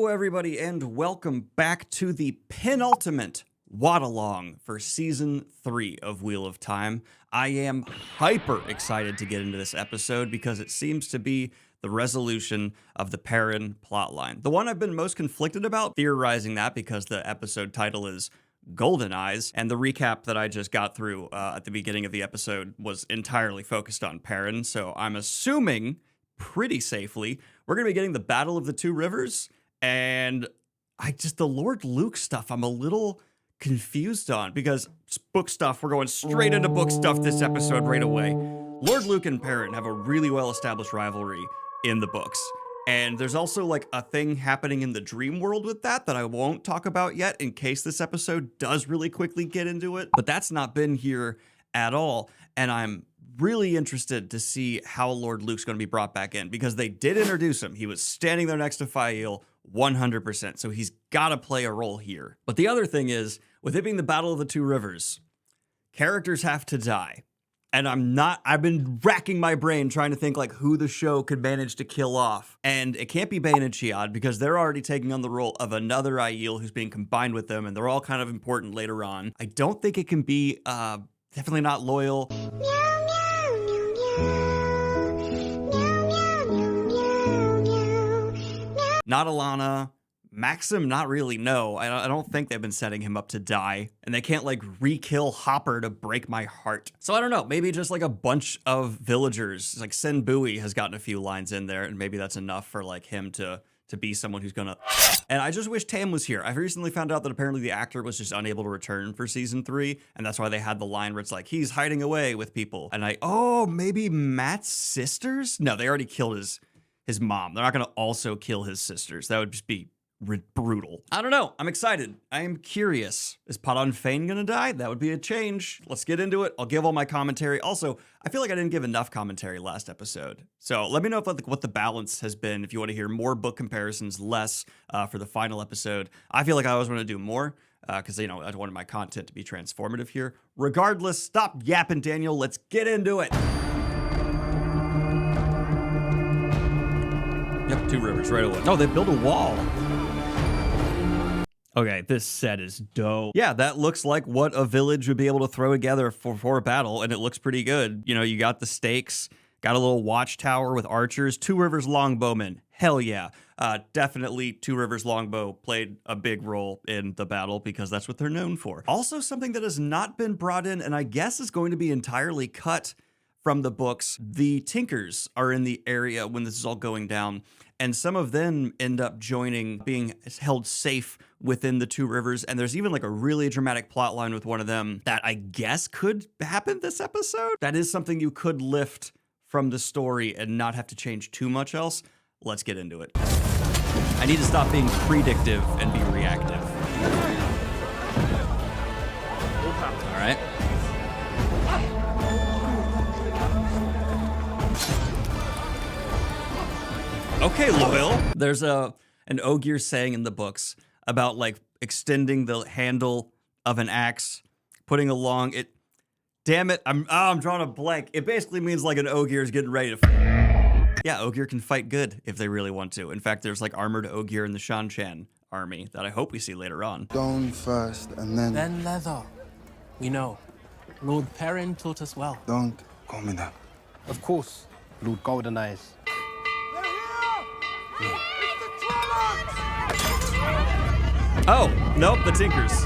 Hello, everybody, and welcome back to the penultimate watch-along for Season 3 of Wheel of Time. I am hyper excited to get into this episode because it seems to be the resolution of the Perrin plotline. The one I've been most conflicted about, theorizing that because the episode title is Goldeneyes, and the recap that I just got through at the beginning of the episode was entirely focused on Perrin, so I'm assuming pretty safely we're going to be getting the Battle of the Two Rivers, and the Lord Luke stuff I'm a little confused on, because book stuff, we're going straight into book stuff this episode right away. Lord Luke and Perrin have a really well-established rivalry in the books, and there's also like a thing happening in the dream world with that I won't talk about yet in case this episode does really quickly get into it, but that's not been here at all, and I'm really interested to see how Lord Luke's going to be brought back in, because they did introduce him. He was standing there next to Fael 100%, so he's got to play a role here. But the other thing is, with it being the Battle of the Two Rivers, characters have to die. And I've been racking my brain trying to think like who the show could manage to kill off. And it can't be Bane and Chiad because they're already taking on the role of another Aiel who's being combined with them, and they're all kind of important later on. I don't think it can be, definitely not Loyal. Not Alana. Maxim, not really, no. I don't think they've been setting him up to die. And they can't, like, re-kill Hopper to break my heart. So I don't know, maybe just, like, a bunch of villagers. Like, Sen Bui has gotten a few lines in there, and maybe that's enough for, like, him to be someone who's gonna... And I just wish Tam was here. I've recently found out that apparently the actor was just unable to return for Season 3, and that's why they had the line where it's like, he's hiding away with people. And maybe Matt's sisters? No, they already killed his mom. They're not gonna also kill his sisters. That would just be brutal. I don't know. I'm excited. I am curious. Is Padan Fain gonna die? That would be a change. Let's get into it. I'll give all my commentary. Also, I feel like I didn't give enough commentary last episode. So let me know what the balance has been. If you want to hear more book comparisons, less for the final episode. I feel like I always want to do more because, I wanted my content to be transformative here. Regardless, stop yapping, Daniel. Let's get into it. Yep, Two Rivers right away. Oh, they built a wall. Okay, this set is dope. Yeah, that looks like what a village would be able to throw together for a battle, and it looks pretty good. You got the stakes, got a little watchtower with archers, Two Rivers longbowmen. Hell yeah. Definitely Two Rivers longbow played a big role in the battle because that's what they're known for. Also, something that has not been brought in, and I guess is going to be entirely cut from the books, the Tinkers are in the area when this is all going down, and some of them end up being held safe within the Two Rivers, and there's even like a really dramatic plot line with one of them that I guess could happen this episode. That is something you could lift from the story and not have to change too much else. Let's get into it. I need to stop being predictive and be reactive. All right. Okay, Loyal. There's an Ogier saying in the books about like extending the handle of an axe, putting along it. Damn it, I'm drawing a blank. It basically means like an Ogier is getting ready to. Yeah, Ogier can fight good if they really want to. In fact, there's like armored Ogier in the Shan-Chan army that I hope we see later on. Stone first, and then leather. We know. Lord Perrin taught us well. Don't call me that. Of course, Lord Goldeneyes. Oh, nope, the Tinkers.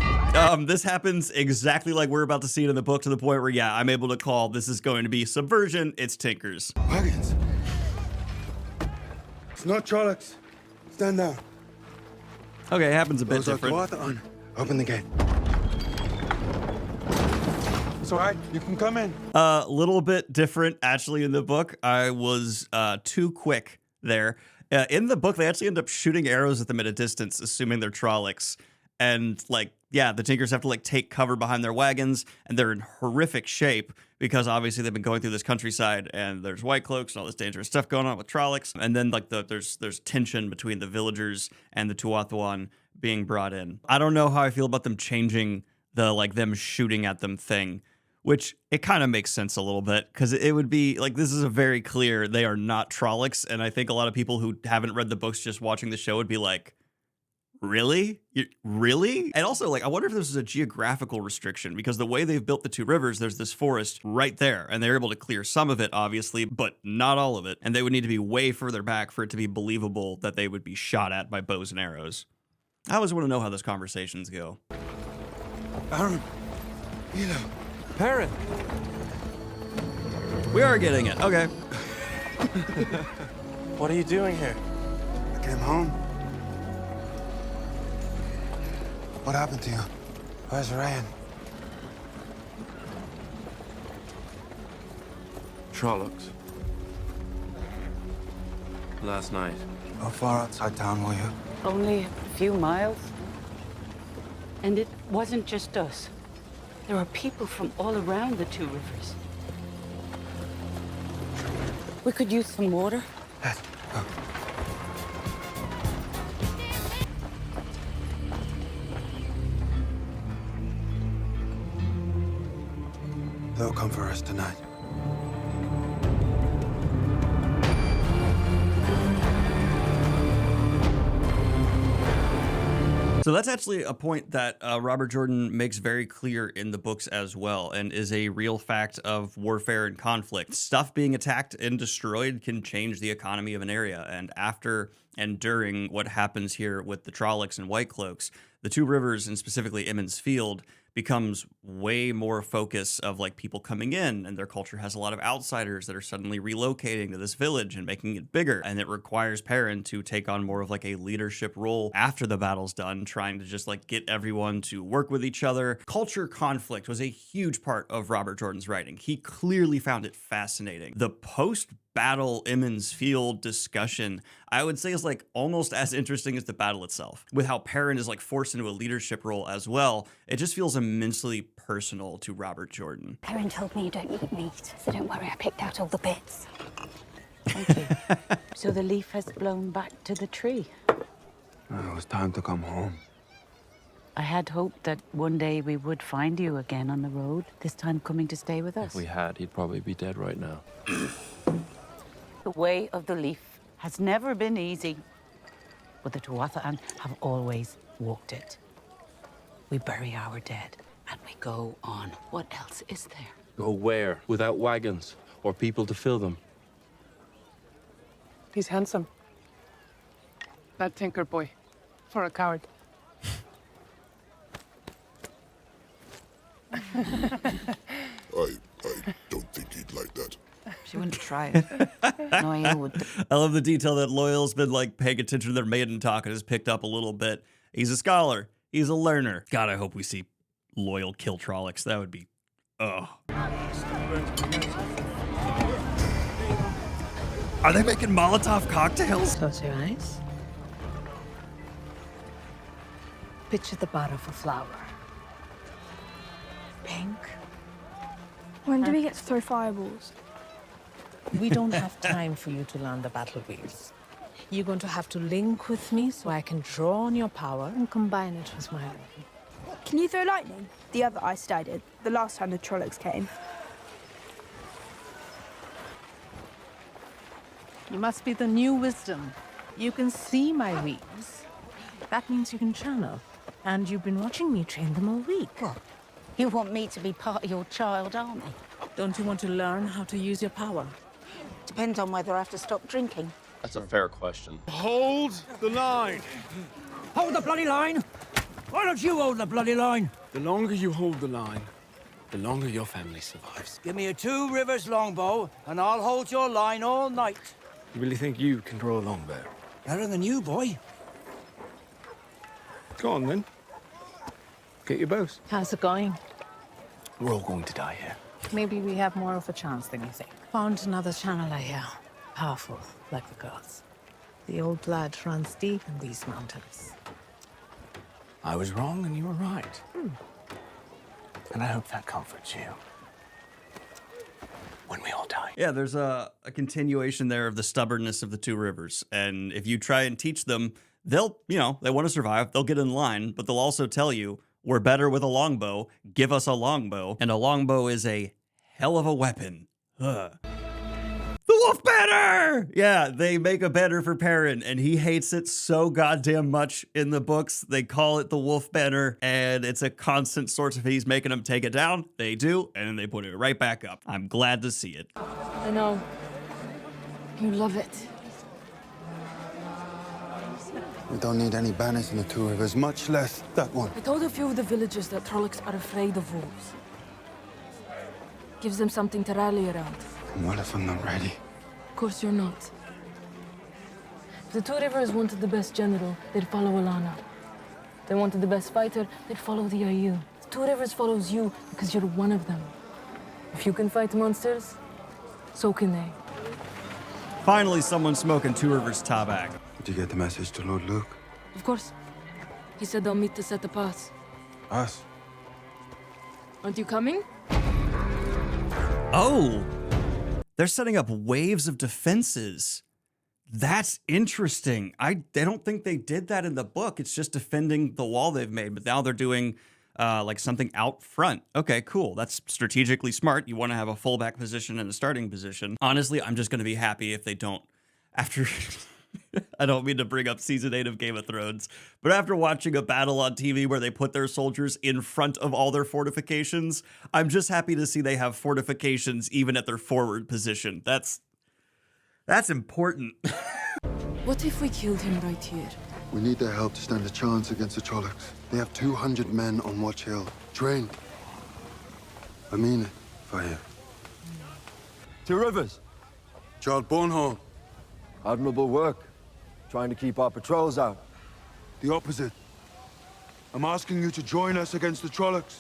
This happens exactly like we're about to see it in the book, to the point where, yeah, I'm able to call this is going to be subversion. It's Tinkers. Wagons. It's not Trollocs. Stand down. Okay, it happens a bit Those are different. Tuatha. Open the gate. It's all right. You can come in. A little bit different, actually, in the book. I was too quick there. In the book, they actually end up shooting arrows at them at a distance, assuming they're Trollocs. And, like, yeah, the Tinkers have to, like, take cover behind their wagons, and they're in horrific shape because, obviously, they've been going through this countryside, and there's White Cloaks and all this dangerous stuff going on with Trollocs. And then, like, there's tension between the villagers and the Tuatha being brought in. I don't know how I feel about them changing the, like, them shooting at them thing, which it kind of makes sense a little bit, because it would be like, this is a very clear, they are not Trollocs, and I think a lot of people who haven't read the books just watching the show would be like, Really? Really? And also, like, I wonder if this is a geographical restriction because the way they've built the two rivers, there's this forest right there, and they're able to clear some of it, obviously, but not all of it. And they would need to be way further back for it to be believable that they would be shot at by bows and arrows. I always want to know how those conversations go. Aaron. Milo. Perrin! We are getting it. Okay. What are you doing here? I came home. What happened to you? Where's Ryan? Trollocs. Last night. How far outside town were you? Only a few miles. And it wasn't just us. There are people from all around the two rivers. We could use some water. Let's go. They'll come for us tonight. So that's actually a point that Robert Jordan makes very clear in the books as well, and is a real fact of warfare and conflict. Stuff being attacked and destroyed can change the economy of an area, and after and during what happens here with the Trollocs and White Cloaks, the two rivers, and specifically Emond's Field, becomes way more focus of like people coming in, and their culture has a lot of outsiders that are suddenly relocating to this village and making it bigger, and it requires Perrin to take on more of like a leadership role after the battle's done, trying to just like get everyone to work with each other. Culture conflict was a huge part of Robert Jordan's writing. He clearly found it fascinating. The post-battle Emond's Field discussion, I would say, is like almost as interesting as the battle itself, with how Perrin is like forced into a leadership role as well. It just feels immensely personal to Robert Jordan. Perrin told me you don't eat meat, so don't worry, I picked out all the bits. Thank you. So the leaf has blown back to the tree. It was time to come home. I had hoped that one day we would find you again on the road, this time coming to stay with us. If we had, he'd probably be dead right now. The way of the leaf has never been easy, but the Tuatha'an have always walked it. We bury our dead, and we go on. What else is there? Go where? Without wagons or people to fill them. He's handsome. That tinker boy. For a coward. I don't think he'd like that. She wouldn't try it. No, you would. I love the detail that Loyal's been like paying attention to their maiden talk and has picked up a little bit. He's a scholar. He's a learner. God, I hope we see Loyal kill Trollocs. That would be, oh. Are they making Molotov cocktails? Close your eyes. Picture the bud of a flower. Pink. When do we get to throw fireballs? We don't have time for you to learn the battle wheels. You're going to have to link with me so I can draw on your power and combine it with my own. Can you throw lightning? The other ice I did, the last time the Trollocs came. You must be the new wisdom. You can see my wheels. That means you can channel. And you've been watching me train them all week. What? You want me to be part of your child army? Don't you want to learn how to use your power? Depends on whether I have to stop drinking. That's a fair question. Hold the line. Hold the bloody line! Why don't you hold the bloody line? The longer you hold the line, the longer your family survives. Give me a Two Rivers longbow, and I'll hold your line all night. You really think you can draw a longbow? Better than you, boy. Go on, then. Get your bows. How's it going? We're all going to die here. Maybe we have more of a chance than you think. Found another channel I hear. Powerful, like the gods. The old blood runs deep in these mountains. I was wrong and you were right. And I hope that comforts you. When we all die. Yeah, there's a continuation there of the stubbornness of the two rivers. And if you try and teach them, they'll, they want to survive. They'll get in line, but they'll also tell you, we're better with a longbow. Give us a longbow. And a longbow is a hell of a weapon. Ugh. The wolf banner! Yeah, they make a banner for Perrin, and he hates it so goddamn much in the books. They call it the wolf banner, and it's a constant source of he's making them take it down. They do, and then they put it right back up. I'm glad to see it. I know. You love it. We don't need any banners in the Two Rivers, much less that one. I told a few of the villagers that Trollocs are afraid of wolves. Gives them something to rally around. And what if I'm not ready? Of course you're not. If the Two Rivers wanted the best general, they'd follow Alana. If they wanted the best fighter, they'd follow the IU. The Two Rivers follows you because you're one of them. If you can fight monsters, so can they. Finally, someone smoking Two Rivers Tabac. Did you get the message to Lord Luke? Of course. He said they'll meet us at the pass. Us? Aren't you coming? Oh, they're setting up waves of defenses. That's interesting. I don't think they did that in the book. It's just defending the wall they've made, but now they're doing like something out front. Okay, cool. That's strategically smart. You want to have a fullback position and a starting position. Honestly, I'm just going to be happy if they don't. After, I don't mean to bring up season 8 of Game of Thrones, but after watching a battle on TV where they put their soldiers in front of all their fortifications, I'm just happy to see they have fortifications even at their forward position. That's important. What if we killed him right here? We need their help to stand a chance against the Trollocs. They have 200 men on Watch Hill, trained. I mean it, Fire. Two Rivers. Charles Bornholm. Admirable work. Trying to keep our patrols out. The opposite. I'm asking you to join us against the Trollocs.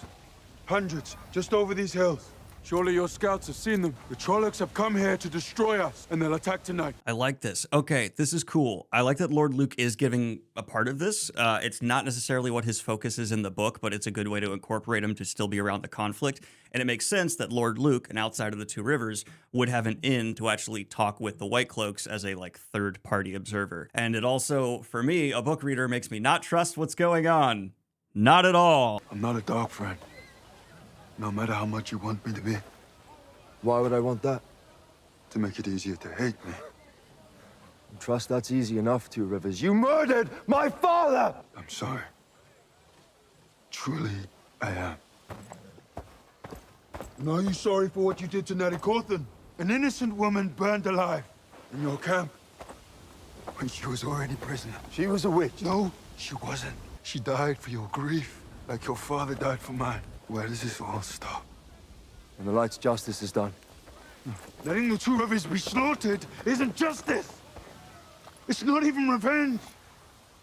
Hundreds, just over these hills. Surely your scouts have seen them. The Trollocs have come here to destroy us, and they'll attack tonight. I like this. Okay, this is cool. I like that Lord Luke is giving a part of this. It's not necessarily what his focus is in the book, but it's a good way to incorporate him to still be around the conflict. And it makes sense that Lord Luke, an outside of the Two Rivers, would have an in to actually talk with the White Cloaks as a like third-party observer. And it also, for me, a book reader, makes me not trust what's going on. Not at all. I'm not a dog friend. No matter how much you want me to be. Why would I want that? To make it easier to hate me. Trust that's easy enough, Two Rivers. You murdered my father! I'm sorry. Truly, I am. And are you sorry for what you did to Nettie Cawthon? An innocent woman burned alive in your camp when she was already prisoner. She was a witch. No, she wasn't. She died for your grief, like your father died for mine. Where does this all stop? When the light's justice is done. Letting the Two Rivers be slaughtered isn't justice. It's not even revenge.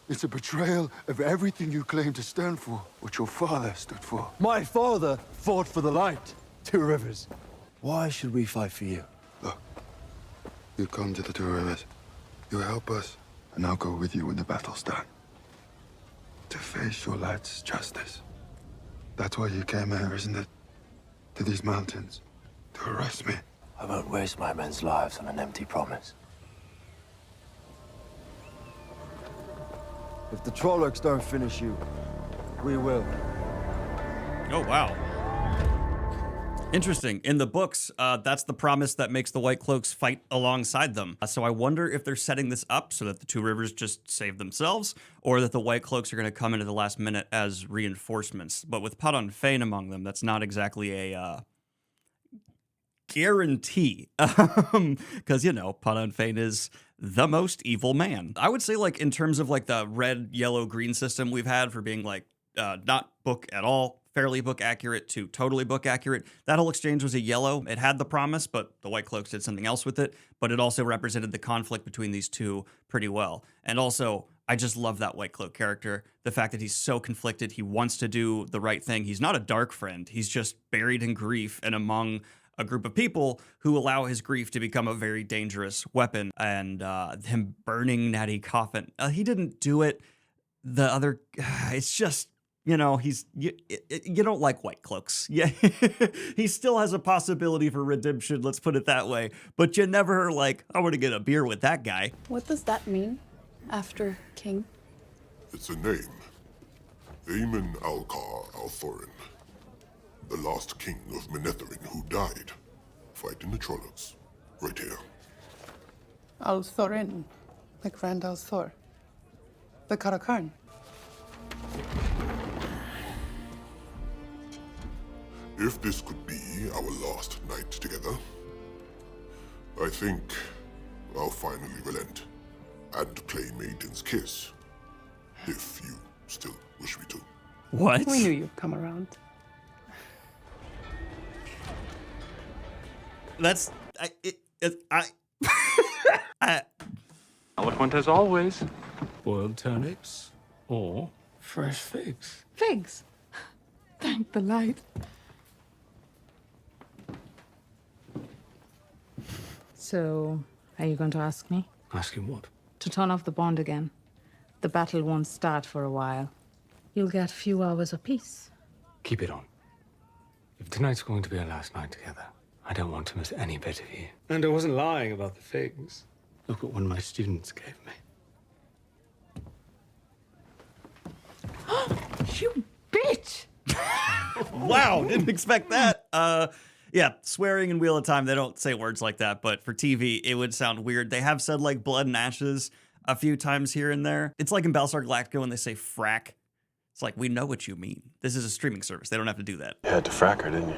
It's a betrayal of everything you claim to stand for, what your father stood for. My father fought for the light, Two Rivers. Why should we fight for you? Look, you come to the Two Rivers. You help us, and I'll go with you when the battle's done. To face your lad's justice. That's why you came here, isn't it? To these mountains. To arrest me. I won't waste my men's lives on an empty promise. If the Trollocs don't finish you, we will. Oh, wow. Interesting. In the books, that's the promise that makes the White Cloaks fight alongside them. So I wonder if they're setting this up so that the Two Rivers just save themselves, or that the White Cloaks are going to come into the last minute as reinforcements. But with Padon Fane among them, that's not exactly a guarantee. Because, you know, Padon Fane is the most evil man. I would say, like, in terms of, like, the red, yellow, green system we've had for being, like, not book at all, fairly book accurate to totally book accurate. That whole exchange was a yellow. It had the promise, but the White Cloaks did something else with it. But it also represented the conflict between these two pretty well. And also, I just love that White Cloak character. The fact that he's so conflicted, he wants to do the right thing. He's not a dark friend. He's just buried in grief and among a group of people who allow his grief to become a very dangerous weapon. And him burning Natty Coffin, he didn't do it. The other, it's just, you know, you don't like White Cloaks. Yeah, he still has a possibility for redemption, let's put it that way. But you never like, I want to get a beer with that guy. What does that mean, after King? It's a name. Aemon Alcar Althorin, the last king of Manetheren who died fighting the Trollocs, right here. Al-Thorin, like Grand Al-Thor. The Karakarn. If this could be our last night together, I think I'll finally relent and play Maiden's Kiss, if you still wish me to. What? We knew you'd come around. That's Eloquent as always. Boiled turnips or fresh figs. Figs. Thank the light. So, are you going to ask me? Asking what? To turn off the bond again. The battle won't start for a while. You'll get a few hours of peace. Keep it on. If tonight's going to be our last night together, I don't want to miss any bit of you. And I wasn't lying about the figs. Look what one of my students gave me. You bitch! Wow, didn't expect that. Yeah, swearing in Wheel of Time, they don't say words like that, but for TV, it would sound weird. They have said like blood and ashes a few times here and there. It's like in Battlestar Galactica when they say frack. It's like, we know what you mean. This is a streaming service. They don't have to do that. You had to frack her, didn't you?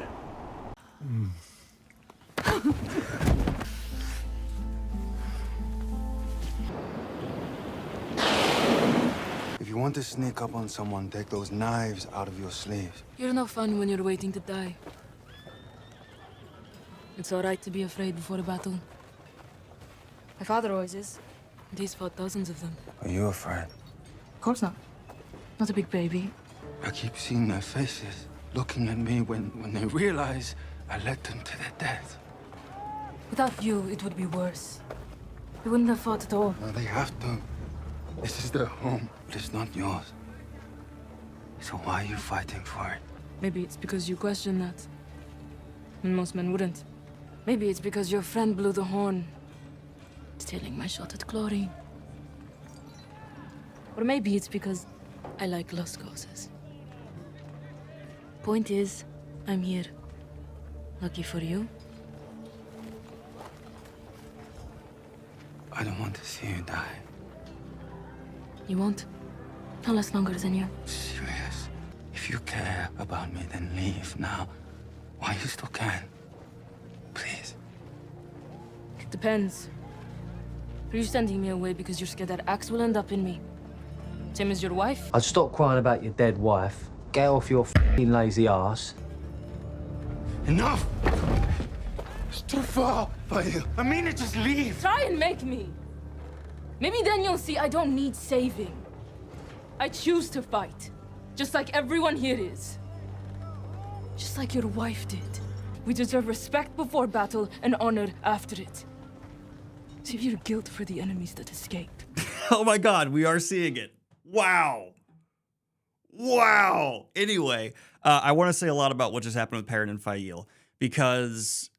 If you want to sneak up on someone, take those knives out of your sleeves. You're no fun when you're waiting to die. It's all right to be afraid before a battle. My father always is. And he's fought dozens of them. Are you afraid? Of course not. Not a big baby. I keep seeing their faces, looking at me when they realize I led them to their death. Without you, it would be worse. They wouldn't have fought at all. No, they have to. This is their home, but it's not yours. So why are you fighting for it? Maybe it's because you question that. And most men wouldn't. Maybe it's because your friend blew the horn, stealing my shot at glory. Or maybe it's because I like lost causes. Point is, I'm here. Lucky for you. I don't want to see you die. You won't. Not last longer than you. Serious? If you care about me, then leave now. While you still can. Please. It depends. Are you sending me away because you're scared that axe will end up in me? Same as your wife? I'd stop crying about your dead wife. Get off your f***ing lazy ass. Enough! It's too far for you. I mean it, just leave. Try and make me. Maybe then you'll see I don't need saving. I choose to fight. Just like everyone here is. Just like your wife did. We deserve respect before battle and honor after it. Save your guilt for the enemies that escaped. Oh my God, we are seeing it. Wow. Wow. Anyway, I want to say a lot about what just happened with Perrin and Fael, because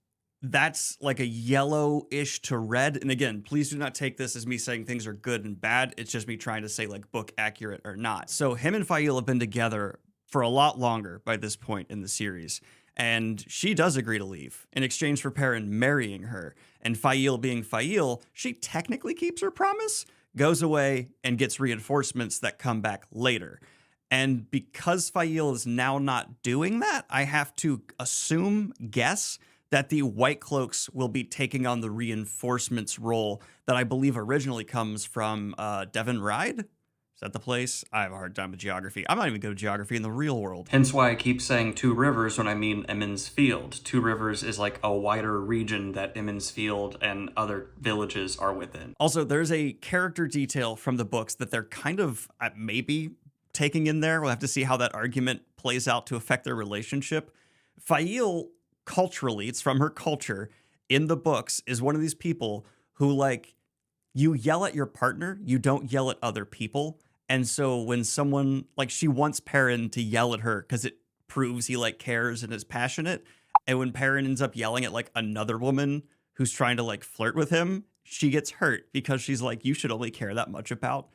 that's like a yellowish to red. And again, please do not take this as me saying things are good and bad. It's just me trying to say like book accurate or not. So him and Fael have been together for a lot longer by this point in the series. And she does agree to leave in exchange for Perrin marrying her. And Fael being Fael, she technically keeps her promise, goes away and gets reinforcements that come back later. And because Fael is now not doing that, I have to guess that the White Cloaks will be taking on the reinforcements role that I believe originally comes from Devon Ride. Is that the place? I have a hard time with geography. I'm not even good at geography in the real world. Hence why I keep saying Two Rivers when I mean Emond's Field. Two Rivers is like a wider region that Emond's Field and other villages are within. Also, there's a character detail from the books that they're kind of maybe taking in there. We'll have to see how that argument plays out to affect their relationship. Fael, culturally, it's from her culture, in the books, is one of these people who, like, you yell at your partner, you don't yell at other people. And so when someone, like, she wants Perrin to yell at her because it proves he, like, cares and is passionate. And when Perrin ends up yelling at, like, another woman who's trying to, like, flirt with him, she gets hurt because she's like, you should only care that much about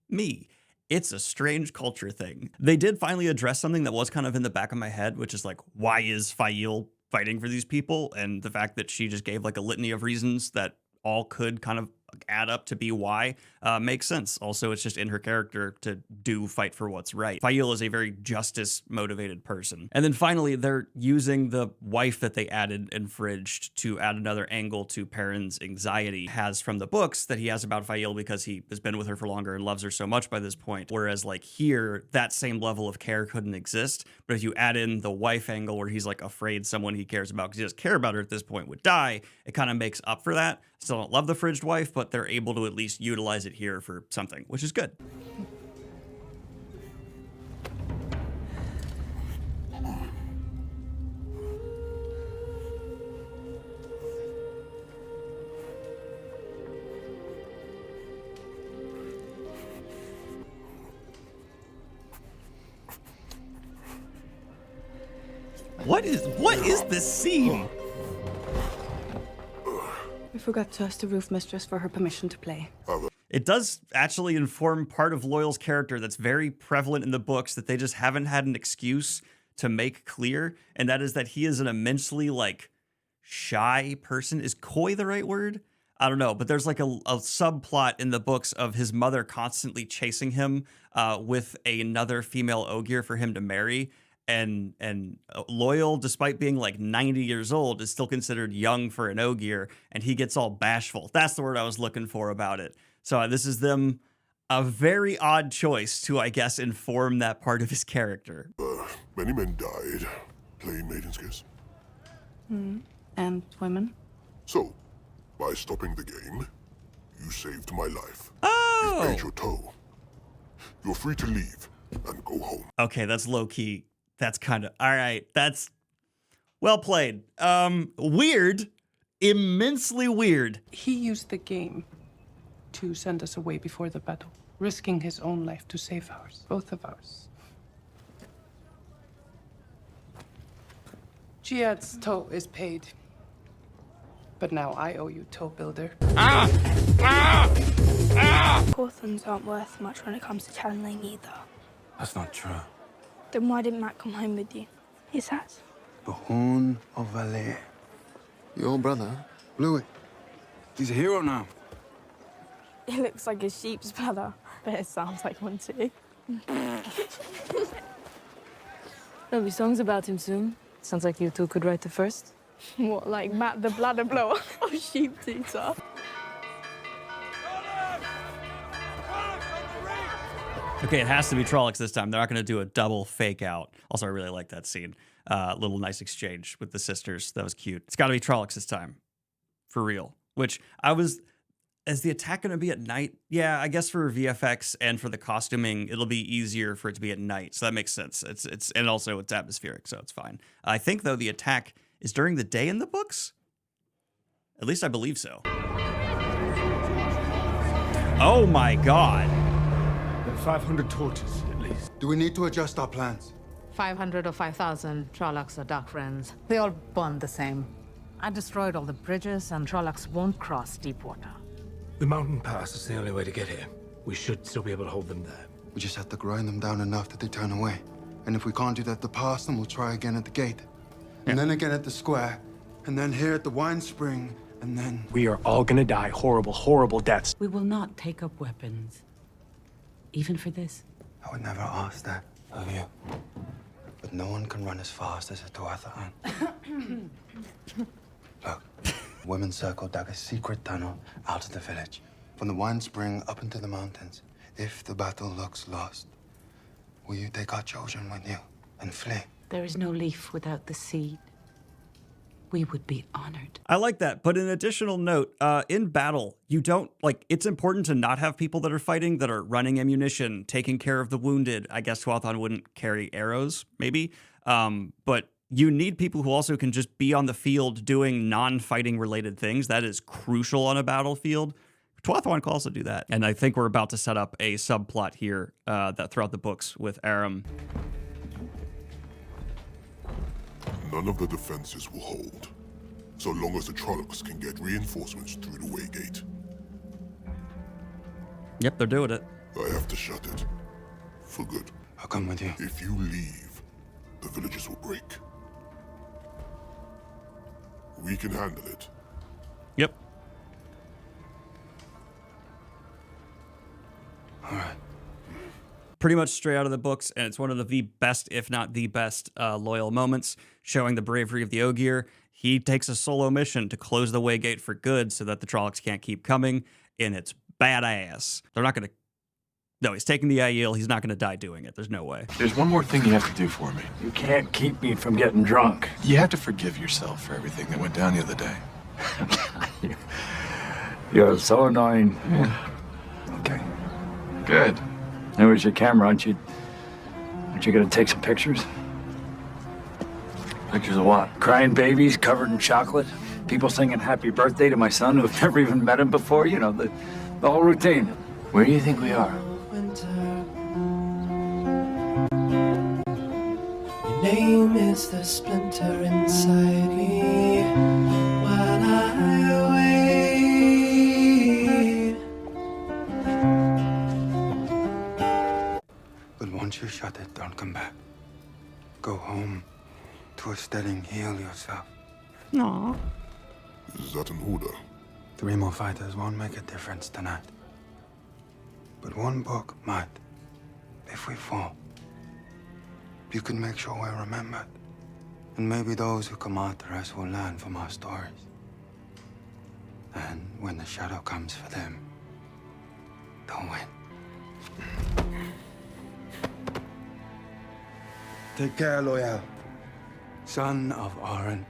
me. It's a strange culture thing. They did finally address something that was kind of in the back of my head, which is like, why is Fael fighting for these people? And the fact that she just gave like a litany of reasons that all could kind of add up to be why, makes sense. Also, it's just in her character to fight for what's right. Faile is a very justice-motivated person. And then finally, they're using the wife that they added and fridged to add another angle to Perrin's anxiety has from the books that he has about Faile because he has been with her for longer and loves her so much by this point. Whereas like here, that same level of care couldn't exist. But if you add in the wife angle where he's like afraid someone he cares about, because he doesn't care about her at this point, would die, it kind of makes up for that. Still don't love the fridged wife, but they're able to at least utilize it here for something, which is good. What is this scene? We forgot to ask the roof mistress for her permission to play. It does actually inform part of Loyal's character that's very prevalent in the books that they just haven't had an excuse to make clear, and that is that he is an immensely, like, shy person. Is coy the right word? I don't know, but there's like a subplot in the books of his mother constantly chasing him with another female ogier for him to marry. And Loyal, despite being like 90 years old, is still considered young for an ogier, and he gets all bashful. That's the word I was looking for about it. So this is them, a very odd choice to, I guess, inform that part of his character. Many men died playing Maiden's Kiss. And women? So, by stopping the game, you saved my life. Oh! You've paid your toll. You're free to leave and go home. Okay, that's low-key. That's kind of, all right, that's well played. Weird, immensely weird. He used the game to send us away before the battle, risking his own life to save ours, both of ours. Jihad's toll is paid. But now I owe you, toll builder. Hawthorns aren't worth much when it comes to channeling either. That's not true. Then why didn't Matt come home with you? His hat. The Horn of Valais. Your brother blew it. He's a hero now. It looks like a sheep's bladder, but it sounds like one too. There'll be songs about him soon. Sounds like you two could write the first. What, like Matt the bladder blower or sheep teaser? Okay, it has to be Trollocs this time. They're not going to do a double fake out. Also, I really like that scene. Little nice exchange with the sisters. That was cute. It's got to be Trollocs this time. For real. Which is the attack going to be at night? Yeah, I guess for VFX and for the costuming, it'll be easier for it to be at night. So that makes sense. And also it's atmospheric, so it's fine. I think, though, the attack is during the day in the books? At least I believe so. Oh my god. 500 torches, at least. Do we need to adjust our plans? 500 or 5,000 Trollocs are dark friends. They all bond the same. I destroyed all the bridges, and Trollocs won't cross deep water. The mountain pass is the only way to get here. We should still be able to hold them there. We just have to grind them down enough that they turn away. And if we can't do that at the pass, then we'll try again at the gate. And then again at the square. And then here at the wine spring. And then... We are all gonna die horrible, horrible deaths. We will not take up weapons. Even for this. I would never ask that of you. But no one can run as fast as a Tuatha. Look, women circle dug a secret tunnel out of the village. From the wine spring up into the mountains. If the battle looks lost, will you take our children with you and flee? There is no leaf without the seed. We would be honored. I like that. But an additional note, in battle, you don't, like, it's important to not have people that are fighting that are running ammunition, taking care of the wounded. I guess Tuatha wouldn't carry arrows, maybe. But you need people who also can just be on the field doing non-fighting related things. That is crucial on a battlefield. Tuatha can also do that. And I think we're about to set up a subplot here that throughout the books with Aram. None of the defenses will hold, so long as the Trollocs can get reinforcements through the waygate. Yep, they're doing it. I have to shut it. For good. I'll come with you. If you leave, the villages will break. We can handle it. Yep. pretty much straight out of the books, and it's one of the best, if not the best, loyal moments, showing the bravery of the Ogier. He takes a solo mission to close the Waygate for good so that the Trollocs can't keep coming, and it's badass. They're not going to... No, he's taking the Aiel. He's not going to die doing it. There's no way. There's one more thing you have to do for me. You can't keep me from getting drunk. You have to forgive yourself for everything that went down the other day. You're so annoying. Okay. Good. Where's your camera? Aren't you gonna take some pictures? Pictures of what? Crying babies covered in chocolate. People singing happy birthday to my son who've never even met him before. You know, the whole routine. Where do you think we are? Your name is the splinter inside me while I wait. But once you shut it, don't come back. Go home to a steading, heal yourself. No. Is that an order? 3 more fighters won't make a difference tonight. But one book might. If we fall, you can make sure we're remembered. And maybe those who come after us will learn from our stories. And when the shadow comes for them, they'll win. Take care, Loyal. Son of Orent,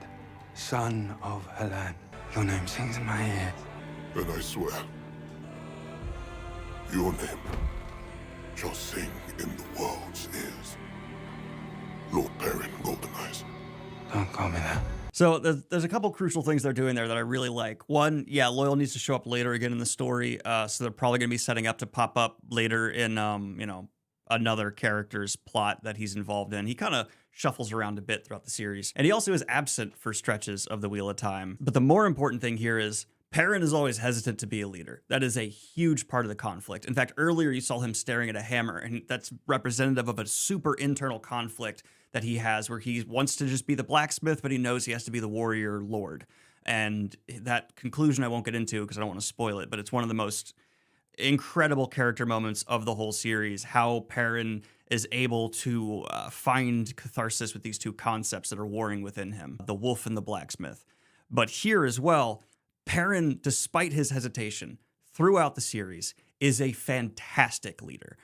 son of Helen. Your name sings in my ears. And I swear, your name shall sing in the world's ears. Lord Perrin, Goldeneyes. Don't call me that. So there's a couple crucial things they're doing there that I really like. One, yeah, Loyal needs to show up later again in the story, so they're probably going to be setting up to pop up later in, you know, another character's plot that he's involved in. He kind of shuffles around a bit throughout the series. And he also is absent for stretches of the Wheel of Time. But the more important thing here is Perrin is always hesitant to be a leader. That is a huge part of the conflict. In fact, earlier you saw him staring at a hammer, and that's representative of a super internal conflict that he has where he wants to just be the blacksmith, but he knows he has to be the warrior lord. And that conclusion I won't get into because I don't want to spoil it, but it's one of the most incredible character moments of the whole series, how Perrin is able to find catharsis with these two concepts that are warring within him, the wolf and the blacksmith. But here as well, Perrin, despite his hesitation throughout the series, is a fantastic leader.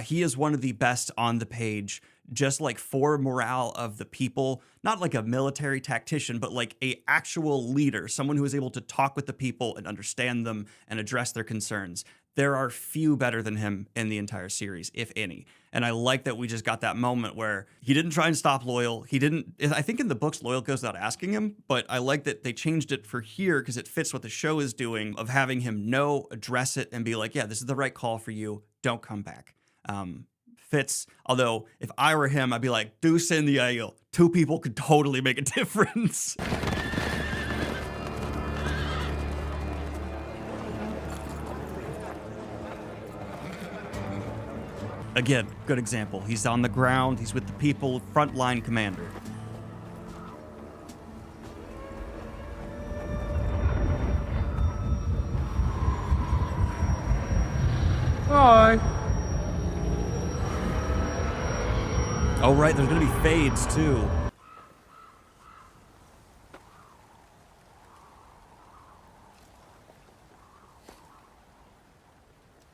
He is one of the best on the page, just like for morale of the people, not like a military tactician, but like a actual leader, someone who is able to talk with the people and understand them and address their concerns. There are few better than him in the entire series, if any. And I like that we just got that moment where he didn't try and stop Loyal. He didn't, I think in the books, Loyal goes without asking him, but I like that they changed it for here because it fits what the show is doing of having him know, address it, and be like, yeah, this is the right call for you. Don't come back. Fits. Although, if I were him, I'd be like, do send the Aiel. 2 people could totally make a difference. Again, good example. He's on the ground. He's with the people, frontline commander. Hi. Oh, right. There's going to be fades, too.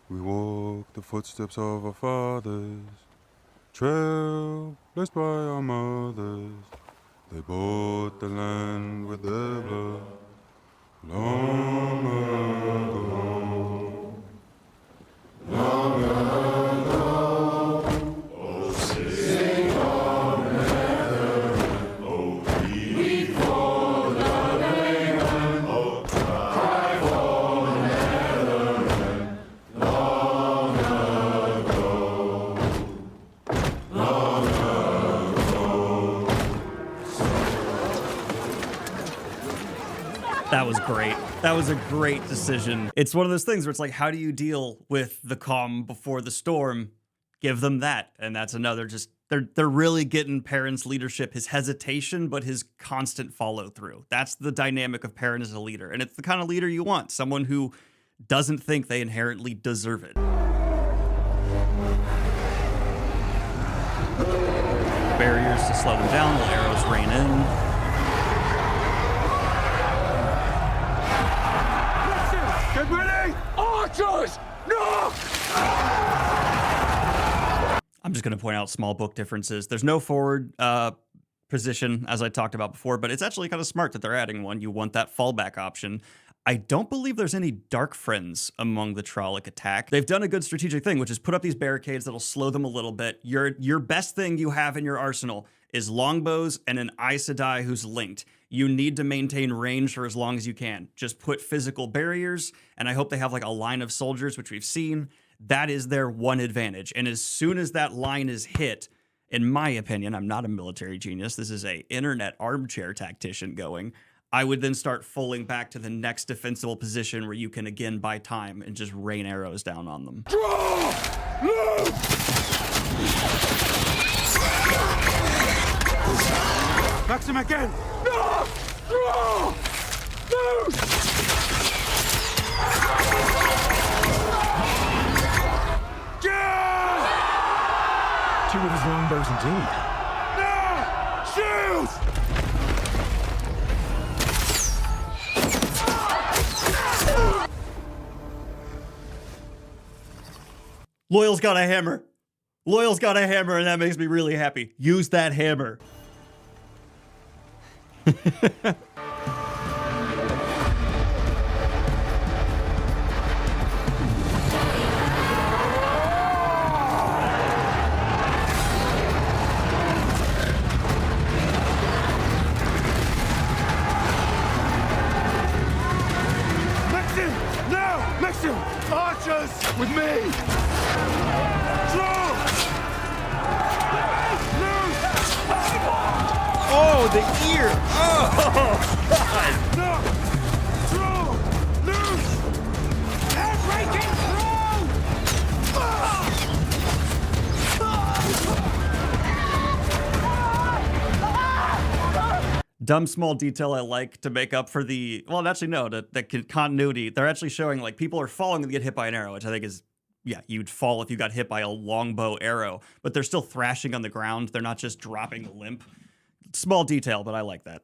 We walk the footsteps of our fathers, trail blessed by our mothers. They bought the land with their blood long ago. Long ago. Oh, sing on Netherland. Oh, weep for the England. Oh, cry for Netherland. Long ago. Long ago. That was great. That was a great decision. It's one of those things where it's like, how do you deal with the calm before the storm? Give them that. And that's another just, they're really getting Perrin's leadership, his hesitation, but his constant follow through. That's the dynamic of Perrin as a leader. And it's the kind of leader you want, someone who doesn't think they inherently deserve it. barriers to slow them down while arrows rain in. Get ready! Archers! No! I'm just going to point out small book differences. There's no forward position, as I talked about before, but it's actually kind of smart that they're adding one. You want that fallback option. I don't believe there's any dark friends among the Trolloc attack. They've done a good strategic thing, which is put up these barricades that'll slow them a little bit. Your best thing you have in your arsenal is longbows and an Aes Sedai who's linked. You need to maintain range for as long as you can. Just put physical barriers, and I hope they have like a line of soldiers, which we've seen. That is their one advantage. And as soon as that line is hit, in my opinion, I'm not a military genius. This is a internet armchair tactician going. I would then start falling back to the next defensible position where you can again buy time and just rain arrows down on them. Draw! Loot! Maxim again! No! Draw! Loot! Yeah! 2 of his longbows indeed. No! Shoot! Loyal's got a hammer. Loyal's got a hammer, and that makes me really happy. Use that hammer. Maxim! No! Maxim! Archers! With me! Draw! Loot! Oh, the ear! Oh, God! No! Draw! Loot! Air-breaking Dumb small detail I like to make up for the, well, actually no, the continuity. They're actually showing like people are falling and get hit by an arrow, which I think is, yeah, you'd fall if you got hit by a longbow arrow, but they're still thrashing on the ground. They're not just dropping limp. Small detail, but I like that.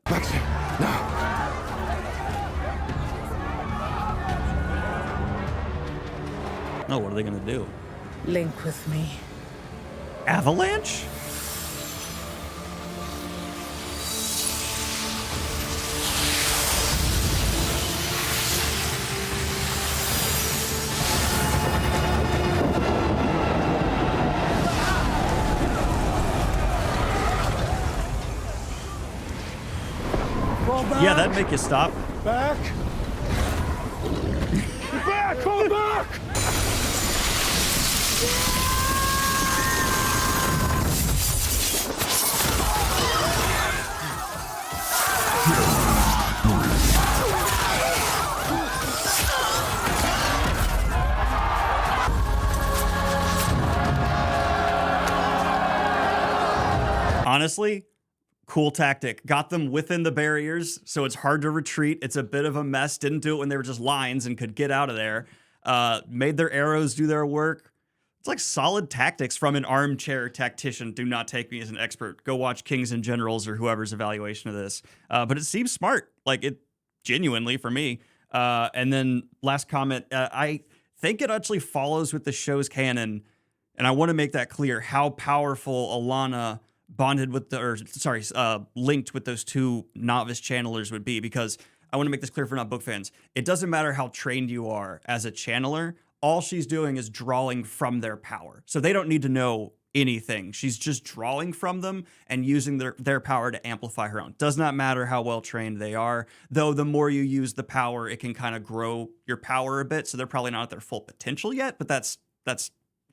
Oh, what are they gonna do? Link with me. Avalanche? Yeah, that'd make you stop. Back! Back! Fall back! Honestly, cool tactic. Got them within the barriers, so it's hard to retreat. It's a bit of a mess. Didn't do it when they were just lines and could get out of there. Made their arrows do their work. It's like solid tactics from an armchair tactician. Do not take me as an expert. Go watch Kings and Generals or whoever's evaluation of this. But it seems smart. Like, it genuinely for me. And then last comment, I think it actually follows with the show's canon, and I want to make that clear, how powerful Alana bonded with linked with those two novice channelers would be, because I want to make this clear for not book fans. It doesn't matter how trained you are as a channeler. All she's doing is drawing from their power. So they don't need to know anything. She's just drawing from them and using their power to amplify her own. Does not matter how well trained they are, though the more you use the power, it can kind of grow your power a bit. So they're probably not at their full potential yet, but that's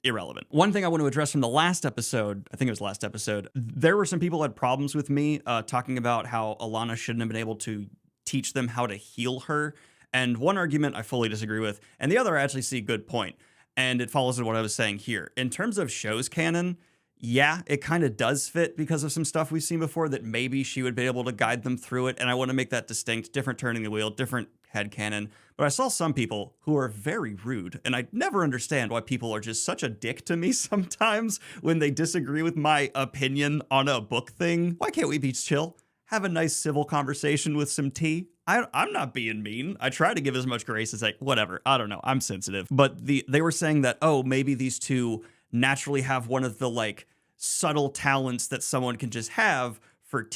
irrelevant. One thing I want to address from the last episode, I think it was last episode, there were some people who had problems with me talking about how Alana shouldn't have been able to teach them how to heal her. And one argument I fully disagree with, and the other I actually see a good point. And it follows in what I was saying here. In terms of show's canon, yeah, it kind of does fit because of some stuff we've seen before that maybe she would be able to guide them through it. And I want to make that distinct, different turning the wheel, different headcanon, but I saw some people who are very rude, and I never understand why people are just such a dick to me sometimes when they disagree with my opinion on a book thing. Why can't we be chill? Have a nice civil conversation with some tea? I'm not being mean. I try to give as much grace as whatever. I don't know. I'm sensitive. But they were saying that, oh, maybe these two naturally have one of the like subtle talents that someone can just have for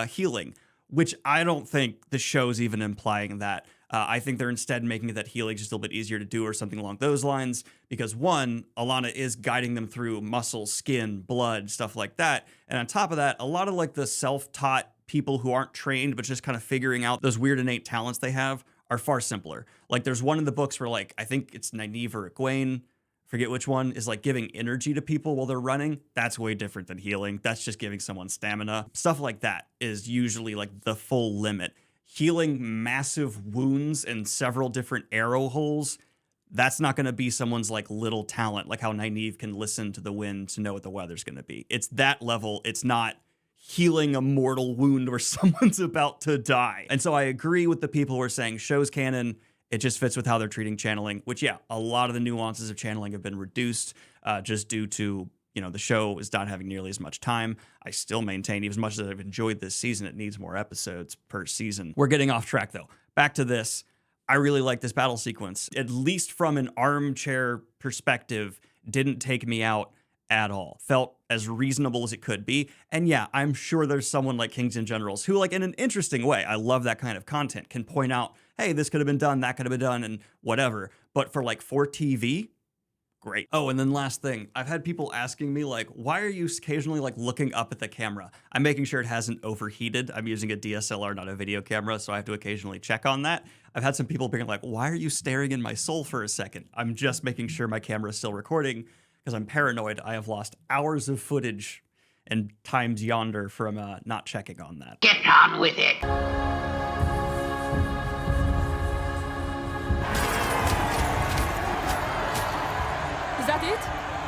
healing, which I don't think the show's even implying that. I think they're instead making it that healing's just a little bit easier to do or something along those lines, because one, Alana is guiding them through muscle, skin, blood, stuff like that. And on top of that, a lot of like the self-taught people who aren't trained but just kind of figuring out those weird innate talents they have are far simpler. Like there's one in the books where like, I think it's Nynaeve or Egwene, forget which one, is like giving energy to people while they're running. That's way different than healing. That's just giving someone stamina. Stuff like that is usually like the full limit. Healing massive wounds and several different arrow holes, that's not going to be someone's like little talent, like how Nynaeve can listen to the wind to know what the weather's going to be. It's that level. It's not healing a mortal wound where someone's about to die. And so I agree with the people who are saying show's canon, it just fits with how they're treating channeling, which, yeah, a lot of the nuances of channeling have been reduced just due to, the show is not having nearly as much time. I still maintain, even as much as I've enjoyed this season, it needs more episodes per season. We're getting off track, though. Back to this. I really like this battle sequence. At least from an armchair perspective, didn't take me out at all. Felt as reasonable as it could be. And yeah, I'm sure there's someone like Kings and Generals who, like, in an interesting way, I love that kind of content, can point out, hey, this could have been done, that could have been done, and whatever. But for TV, great. Oh, and then last thing, I've had people asking me, like, why are you occasionally like looking up at the camera? I'm making sure it hasn't overheated. I'm using a DSLR, not a video camera, so I have to occasionally check on that. I've had some people being like, why are you staring in my soul for a second? I'm just making sure my camera is still recording because I'm paranoid. I have lost hours of footage and times yonder from not checking on that. Get on with it. Is that it?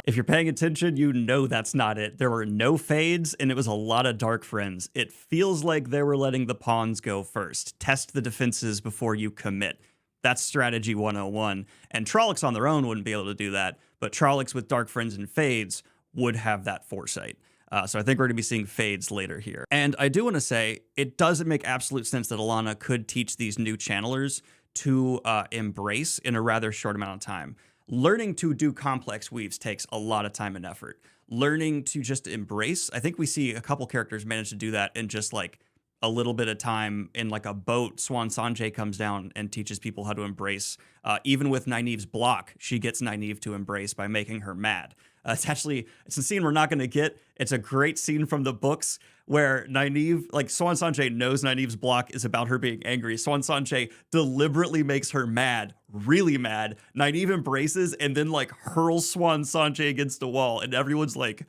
If you're paying attention, you know that's not it. There were no fades, and it was a lot of dark friends. It feels like they were letting the pawns go first. Test the defenses before you commit. That's strategy 101. And Trollocs on their own wouldn't be able to do that, but Trollocs with dark friends and fades would have that foresight. So I think we're going to be seeing fades later here. And I do want to say, it doesn't make absolute sense that Alana could teach these new channelers to embrace in a rather short amount of time. Learning to do complex weaves takes a lot of time and effort. Learning to just embrace, I think we see a couple characters manage to do that in just like a little bit of time. In like a boat, Swan Sanjay comes down and teaches people how to embrace. Even with Nynaeve's block, she gets Nynaeve to embrace by making her mad. It's a scene we're not going to get. It's a great scene from the books where Nynaeve, like Swan Sanjay knows Nynaeve's block is about her being angry. Swan Sanjay deliberately makes her mad, really mad. Nynaeve embraces and then like hurls Swan Sanjay against a wall. And everyone's like,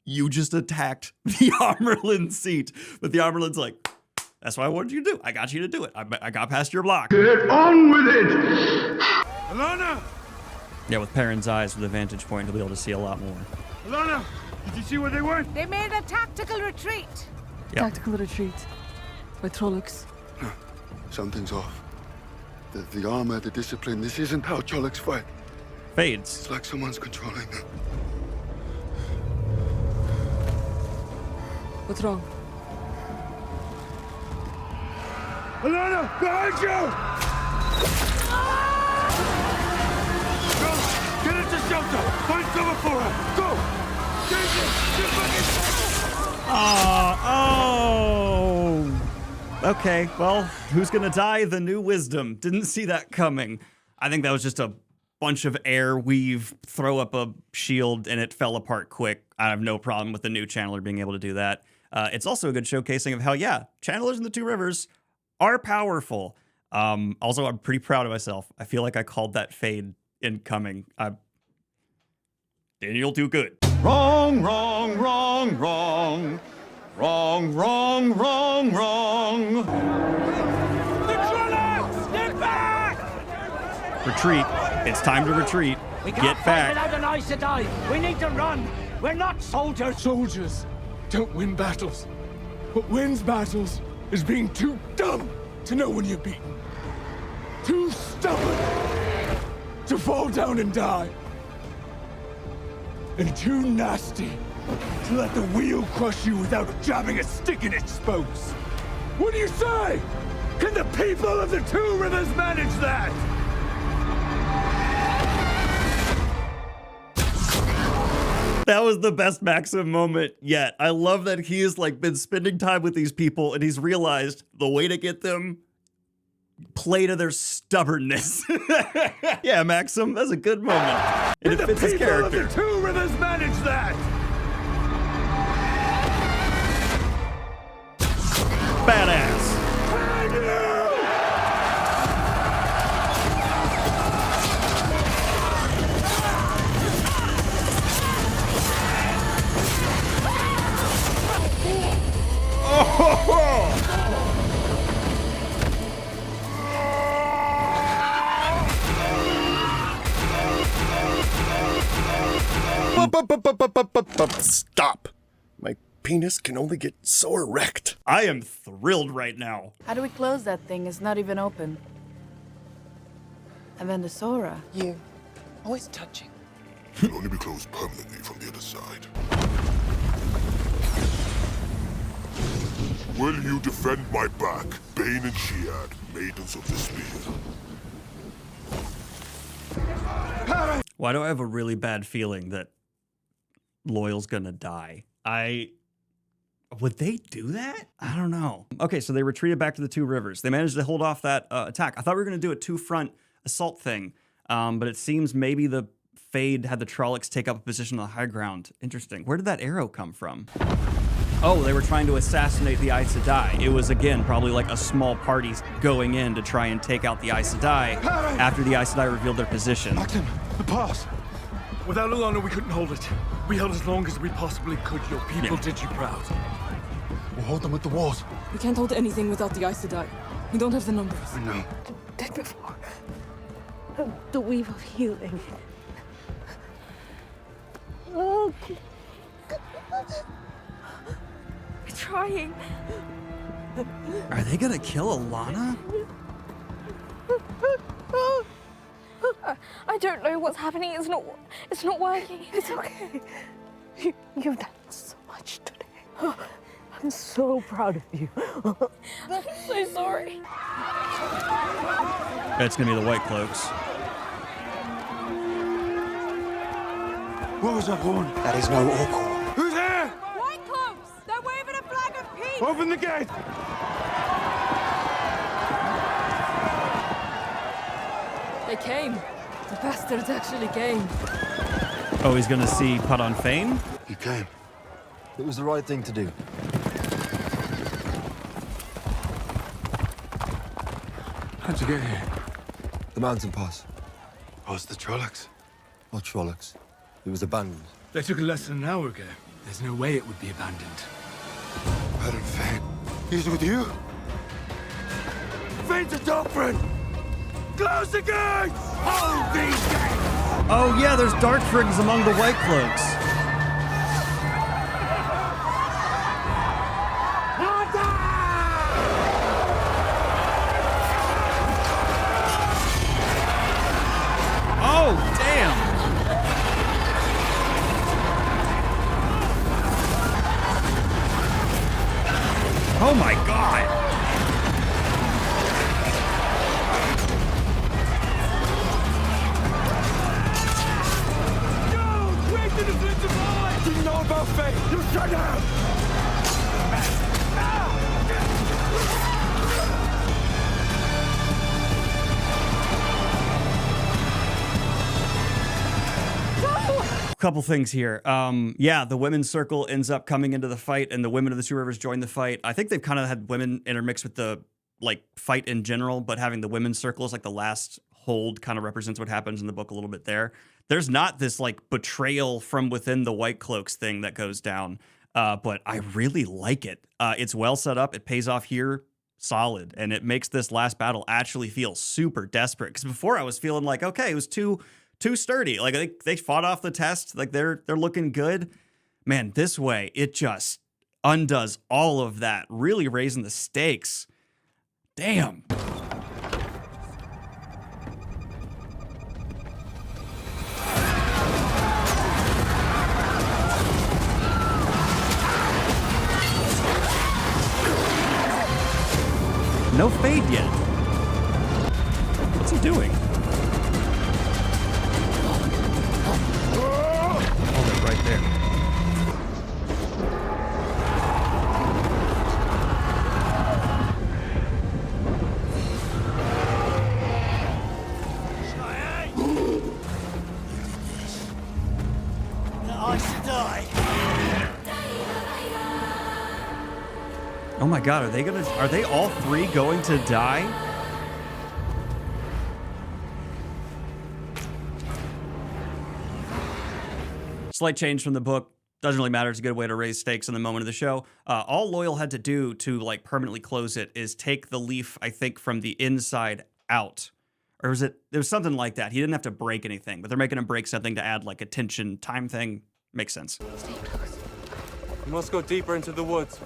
you just attacked the Amerlin seat. But the Amerlin's like, that's what I wanted you to do. I got you to do it. I got past your block. Get on with it! Alana! Yeah, with Perrin's eyes with a vantage point, he'll be able to see a lot more. Alana! Did you see where they went? They made a tactical retreat. Yep. Tactical retreat by Trollocs. Something's off. The armor, the discipline, this isn't how Trollocs fight. Fades. It's like someone's controlling them. What's wrong? Alana! Behind you! Go! Get into shelter! Find cover for her! Go! Okay, well, who's gonna die? The new wisdom. Didn't see that coming. I think that was just a bunch of air weave, throw up a shield, and it fell apart quick. I have no problem with the new channeler being able to do that. It's also a good showcasing of how, yeah, channelers in the Two Rivers are powerful. Also, I'm pretty proud of myself. I feel like I called that fade incoming. Daniel, do good. Wrong, wrong, wrong, wrong. Wrong, wrong, wrong, wrong. The Trollocs! Get back! Retreat. It's time to retreat. We Get can't fight back. without an Aes Sedai. We need to run. We're not soldiers. Soldiers don't win battles. What wins battles is being too dumb to know when you're beaten. Too stubborn to fall down and die. And too nasty to let the wheel crush you without jabbing a stick in its spokes. What do you say? Can the people of the Two Rivers manage that? That was the best Maxim moment yet. I love that he has like been spending time with these people and he's realized the way to get them, play to their stubbornness. Yeah, Maxim, that's a good moment. And it fits his character. The people of the Two Rivers manage that. Badass. Stop. My penis can only get so erect. I am thrilled right now. How do we close that thing? It's not even open. And then the Sora. You. Always touching. Can only be closed permanently from the other side. Will you defend my back, Bane and Shead, maidens of the spear? Why do I have a really bad feeling that Loyal's gonna die? Would they do that? I don't know. Okay, so they retreated back to the Two Rivers. They managed to hold off that attack. I thought we were gonna do a two-front assault thing, but it seems maybe the Fade had the Trollocs take up a position on the high ground. Interesting. Where did that arrow come from? Oh, they were trying to assassinate the Aes Sedai. It was, again, probably like a small party going in to try and take out the Aes Sedai after the Aes Sedai revealed their position. Maxim, the pass. Without Alana, we couldn't hold it. We held as long as we possibly could. Your people did you proud. We'll hold them with the walls. We can't hold anything without the Aes Sedai. We don't have the numbers. I know. Did before. The weave of healing. Oh. We're trying. Are they gonna kill Alana? I don't know what's happening. It's not working. It's okay. You've done so much today. I'm so proud of you. I'm so sorry. It's gonna be the White Cloaks. What was that one? That is no Orc. Who's there? White Cloaks! They're waving a flag of peace! Open the gate! They came. The bastards actually came. Oh, he's gonna see Put on Fame? He came. It was the right thing to do. How'd you get here? The mountain pass. Oh, it's the Trollocs. What Trollocs? It was abandoned. They took it less than an hour ago. There's no way it would be abandoned. Adam Fane. He's with you? Fane's a doctrine! Close the gates! Hold these gates! Oh yeah, there's dark frigs among the White Cloaks. Oh, damn! Oh my god! Go! Quick to the defensive line! Didn't know about Fane! You shut down! Couple things here. Yeah, the women's circle ends up coming into the fight, and the women of the Two Rivers join the fight. I think they've kind of had women intermixed with the fight in general, but having the women's circle is like the last hold kind of represents what happens in the book a little bit there. There's not this betrayal from within the White Cloaks thing that goes down, but I really like it. It's well set up. It pays off here solid, and it makes this last battle actually feel super desperate. Because before I was feeling like, okay, it was too sturdy. They fought off the test. They're looking good. Man, this way, it just undoes all of that, really raising the stakes. Damn. No fade yet. What's he doing? Hold it right there. I should die. Oh my god, are they all three going to die? Slight change from the book. Doesn't really matter. It's a good way to raise stakes in the moment of the show. All Loyal had to do to like permanently close it is take the leaf, I think, from the inside out. Or was it? There was something like that. He didn't have to break anything, but they're making him break something to add like a tension time thing. Makes sense. We must go deeper into the woods.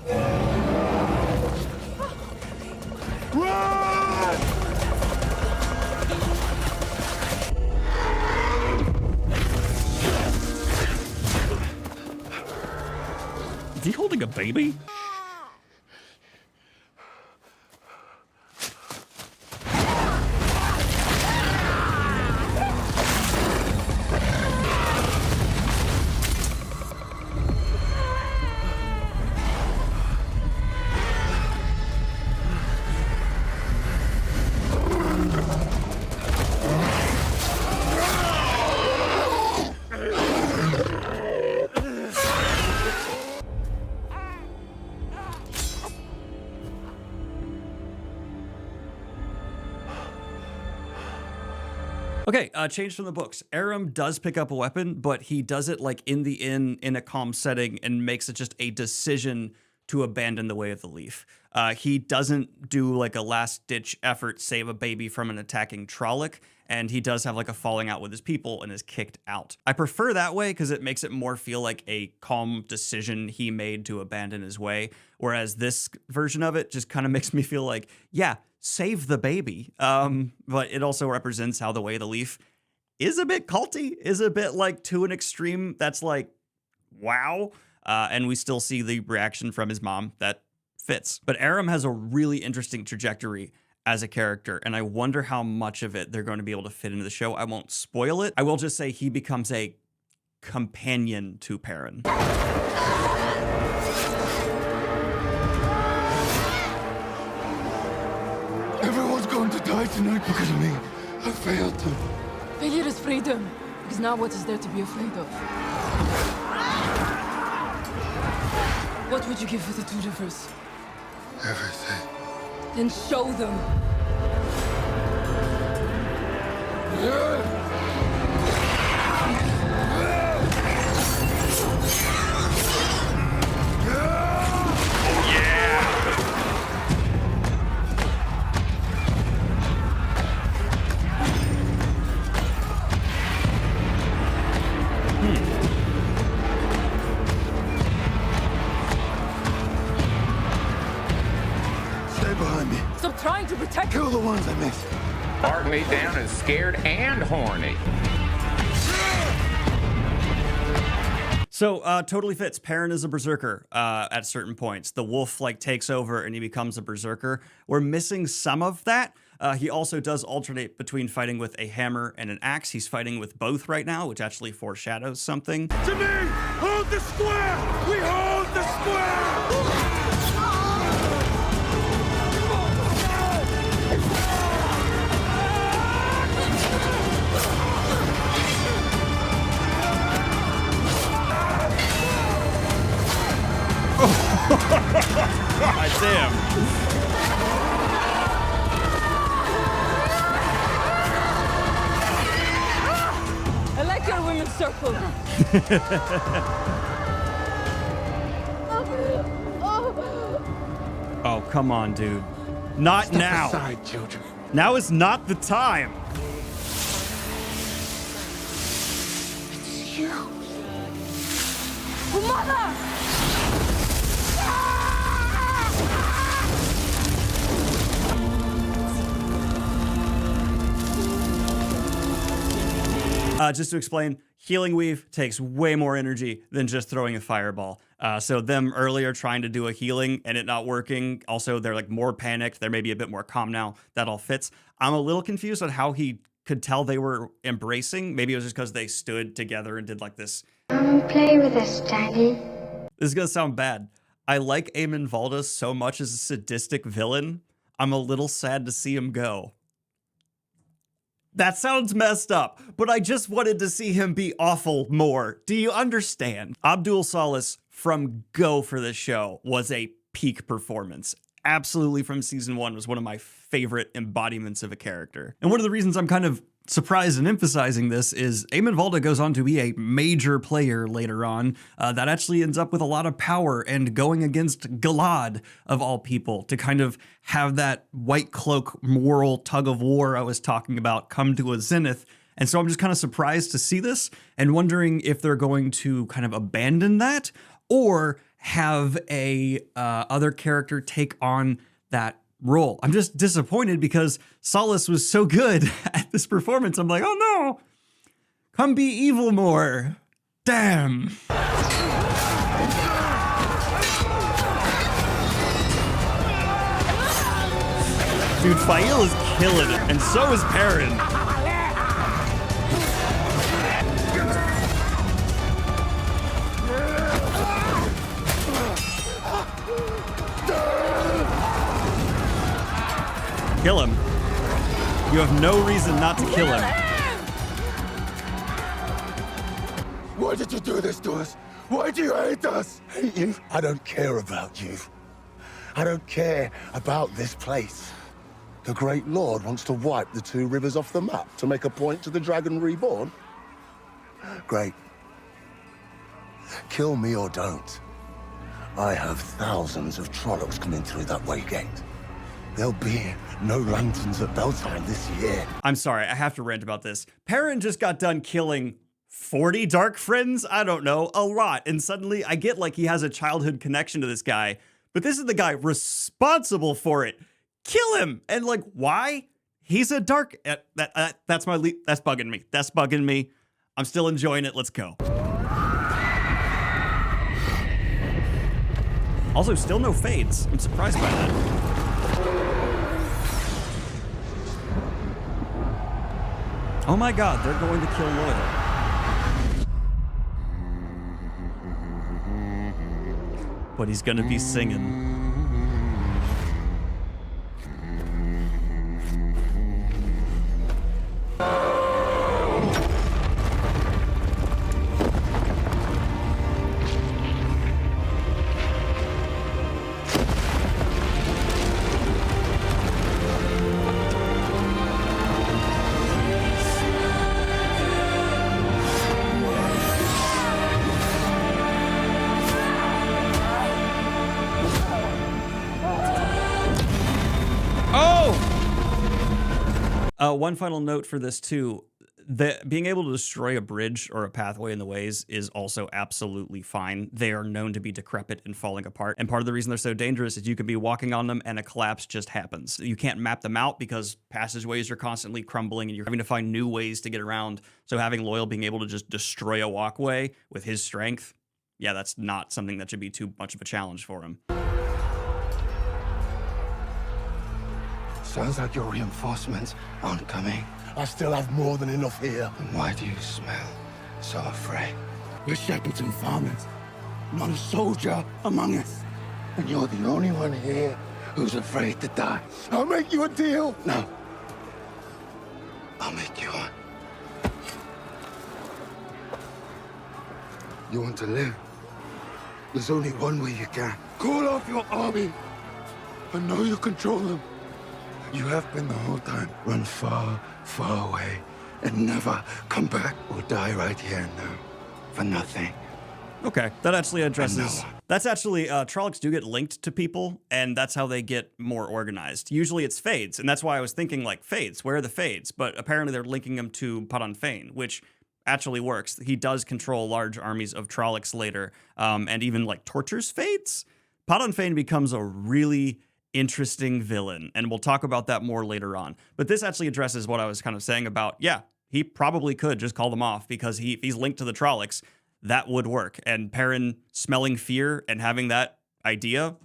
Run! Is he holding a baby? Okay, change from the books. Aram does pick up a weapon, but he does it like in the inn in a calm setting and makes it just a decision to abandon the way of the leaf. He doesn't do like a last-ditch effort, save a baby from an attacking Trolloc, and he does have like a falling out with his people and is kicked out. I prefer that way because it makes it more feel like a calm decision he made to abandon his way, whereas this version of it just kind of makes me feel like, yeah, save the baby. But it also represents how the way of the leaf is a bit culty, is a bit like to an extreme that's like, wow. And we still see the reaction from his mom that fits. But Aram has a really interesting trajectory as a character, and I wonder how much of it they're going to be able to fit into the show. I won't spoil it. I will just say he becomes a companion to Perrin. Everyone's going to die tonight because of me. I failed them. Failure is freedom. Because now what is there to be afraid of? What would you give for the two rivers? Everything. Then show them. Stay behind me. Stop trying to protect. Kill the ones I missed. Mark me down as scared and horny. So totally fits. Perrin is a berserker at certain points. The wolf like takes over and he becomes a berserker. We're missing some of that. He also does alternate between fighting with a hammer and an axe. He's fighting with both right now, which actually foreshadows something. To me! Hold the square! We hold the square! God damn. I like your women's circle. Oh, come on, dude. Not Step now. aside, children. Now is not the time. It's you. Mother! Just to explain, Healing Weave takes way more energy than just throwing a fireball. So them earlier trying to do a healing and it not working. Also, they're like more panicked. They're maybe a bit more calm now. That all fits. I'm a little confused on how he could tell they were embracing. Maybe it was just because they stood together and did like this. Come play with us, Daddy. This is going to sound bad. I like Eamon Valda so much as a sadistic villain. I'm a little sad to see him go. That sounds messed up, but I just wanted to see him be awful more. Do you understand? Abdul Salas from go for this show was a peak performance. Absolutely from season 1 was one of my favorite embodiments of a character. And one of the reasons I'm kind of surprised and emphasizing this is Eamon Valda goes on to be a major player later on that actually ends up with a lot of power and going against Galad of all people to kind of have that white cloak moral tug of war I was talking about come to a zenith. And so I'm just kind of surprised to see this and wondering if they're going to kind of abandon that or have a other character take on that role. I'm just disappointed because Salas was so good at this performance. I'm like, oh no, come be evil more. Damn. Dude, Fail is killing it, and so is Perrin. Kill him. You have no reason not to kill him. Why did you do this to us? Why do you hate us? Hate you? I don't care about you. I don't care about this place. The Great Lord wants to wipe the Two Rivers off the map to make a point to the Dragon Reborn. Great. Kill me or don't. I have thousands of Trollocs coming through that way gate. There'll be no lanterns at Beltane this year. I'm sorry, I have to rant about this. Perrin just got done killing 40 Dark Friends? I don't know, a lot. And suddenly I get like he has a childhood connection to this guy, but this is the guy responsible for it. Kill him! And like, why? He's a dark... that's bugging me. That's bugging me. I'm still enjoying it. Let's go. Also, still no fades. I'm surprised by that. Oh my god, they're going to kill Loyal. But he's gonna be singing. One final note for this too, being able to destroy a bridge or a pathway in the ways is also absolutely fine. They are known to be decrepit and falling apart. And part of the reason they're so dangerous is you can be walking on them and a collapse just happens. You can't map them out because passageways are constantly crumbling and you're having to find new ways to get around. So having Loyal being able to just destroy a walkway with his strength, yeah, that's not something that should be too much of a challenge for him. Sounds like your reinforcements aren't coming. I still have more than enough here. And why do you smell so afraid? We're shepherds and farmers. Not a soldier among us. And you're the only one here who's afraid to die. I'll make you a deal. No. I'll make you one. You want to live? There's only one way you can. Call off your army. I know you control them. You have been the whole time. Run far, far away, and never come back or die right here and now. For nothing. Okay, that actually addresses... That's actually... Trollocs do get linked to people, and that's how they get more organized. Usually it's Fades, and that's why I was thinking, like, Fades, where are the Fades? But apparently they're linking them to Padan Fain, which actually works. He does control large armies of Trollocs later, and even, like, tortures Fades. Padan Fain becomes a really interesting villain, and we'll talk about that more later on. But this actually addresses what I was kind of saying about, yeah, he probably could just call them off because if he's linked to the Trollocs, that would work. And Perrin smelling fear and having that idea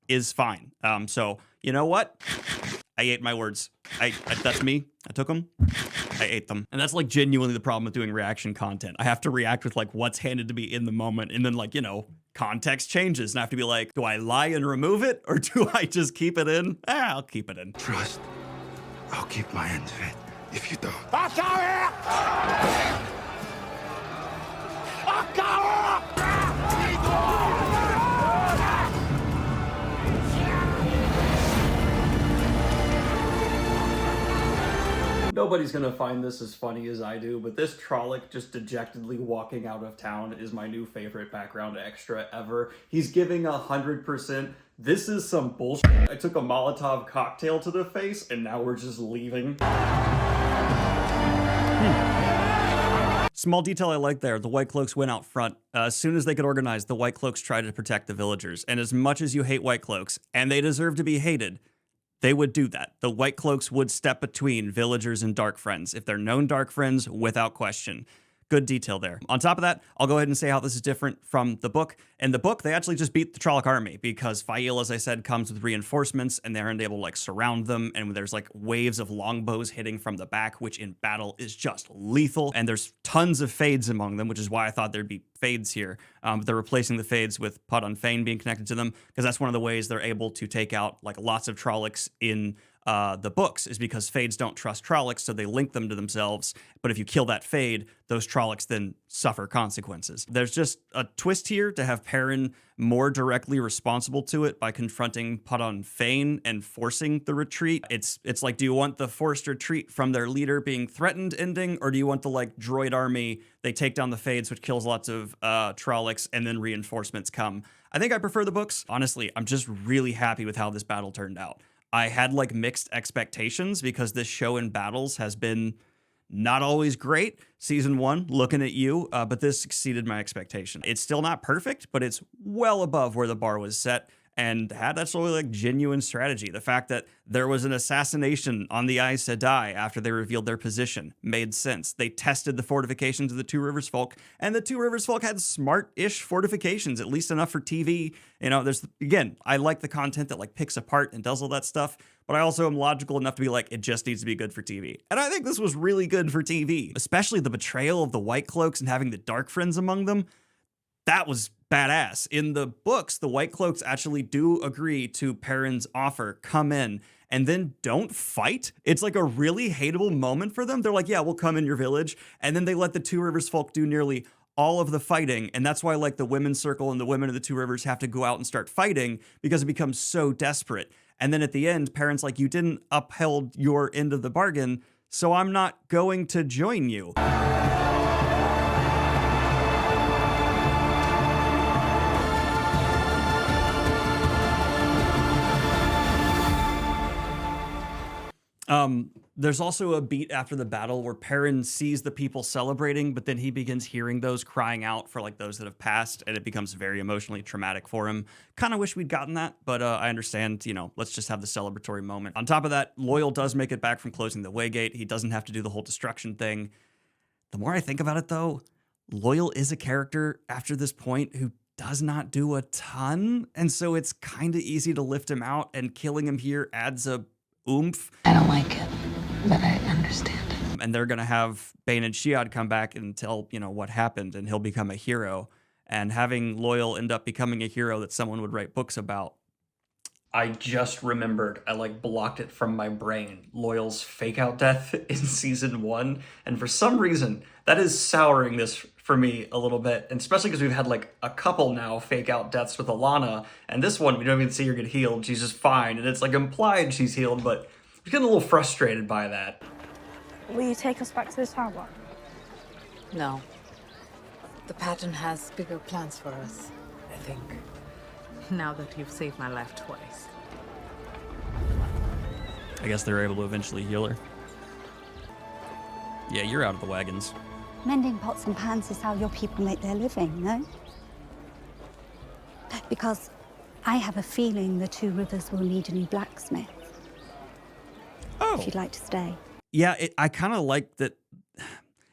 is fine. So you know what? I ate my words. That's me. I took them. I ate them. And that's like genuinely the problem with doing reaction content. I have to react with like what's handed to me in the moment. And then like, you know, context changes. And I have to be like, do I lie and remove it? Or do I just keep it in? I'll keep it in. Trust. I'll keep my end of it. If you don't. Nobody's gonna find this as funny as I do, but this Trolloc just dejectedly walking out of town is my new favorite background extra ever. He's giving 100%. This is some bullshit. I took a Molotov cocktail to the face, and now we're just leaving. Small detail I like there, the White Cloaks went out front. As soon as they could organize, the White Cloaks tried to protect the villagers. And as much as you hate White Cloaks, and they deserve to be hated, they would do that. The White Cloaks would step between villagers and Dark Friends, if they're known Dark Friends, without question. Good detail there. On top of that, I'll go ahead and say how this is different from the book. In the book, they actually just beat the Trolloc army because Fael, as I said, comes with reinforcements and they're able to like surround them. And there's like waves of longbows hitting from the back, which in battle is just lethal. And there's tons of fades among them, which is why I thought there'd be fades here. They're replacing the fades with Put on Fane being connected to them because that's one of the ways they're able to take out like lots of Trollocs in the books is because Fades don't trust Trollocs, so they link them to themselves. But if you kill that Fade, those Trollocs then suffer consequences. There's just a twist here to have Perrin more directly responsible to it by confronting Put on Fane and forcing the retreat. It's like, do you want the forced retreat from their leader being threatened ending, or do you want the like droid army, they take down the Fades, which kills lots of Trollocs, and then reinforcements come? I think I prefer the books. Honestly, I'm just really happy with how this battle turned out. I had like mixed expectations because this show in battles has been not always great. Season 1, looking at you, but this exceeded my expectation. It's still not perfect, but it's well above where the bar was set. And that's really like genuine strategy. The fact that there was an assassination on the Aes Sedai after they revealed their position made sense. They tested the fortifications of the Two Rivers folk, and the Two Rivers folk had smart-ish fortifications, at least enough for TV. You know, again, I like the content that like picks apart and does all that stuff, but I also am logical enough to be like, it just needs to be good for TV. And I think this was really good for TV, especially the betrayal of the White Cloaks and having the Dark Friends among them. That was badass. In the books, the White Cloaks actually do agree to Perrin's offer, come in, and then don't fight. It's like a really hateable moment for them. They're like, yeah, we'll come in your village. And then they let the Two Rivers folk do nearly all of the fighting. And that's why like the women's circle and the women of the Two Rivers have to go out and start fighting because it becomes so desperate. And then at the end, Perrin's like, you didn't uphold your end of the bargain, so I'm not going to join you. There's also a beat after the battle where Perrin sees the people celebrating, but then he begins hearing those crying out for like those that have passed, and it becomes very emotionally traumatic for him. Kind of wish we'd gotten that, but I understand, you know, let's just have the celebratory moment. On top of that, Loyal does make it back from closing the Waygate. He doesn't have to do the whole destruction thing. The more I think about it though, Loyal is a character after this point who does not do a ton, and so it's kind of easy to lift him out, and killing him here adds a oomph. I don't like it, but I understand. And they're going to have Bane and Shiad come back and tell, you know, what happened, and he'll become a hero. And having Loyal end up becoming a hero that someone would write books about. I just remembered, I like blocked it from my brain, Loyal's fake out death in season 1. And for some reason, that is souring this for me a little bit. And especially because we've had like a couple now fake out deaths with Alana. And this one, we don't even see her get healed. She's just fine. And it's like implied she's healed, but I'm getting a little frustrated by that. Will you take us back to the tower? No. The pattern has bigger plans for us, I think. Now that you've saved my life twice. I guess they're able to eventually heal her. Yeah, you're out of the wagons. Mending pots and pans is how your people make their living, no? Because I have a feeling the Two Rivers will need a new blacksmith. Oh. If you'd like to stay. Yeah, I kind of like that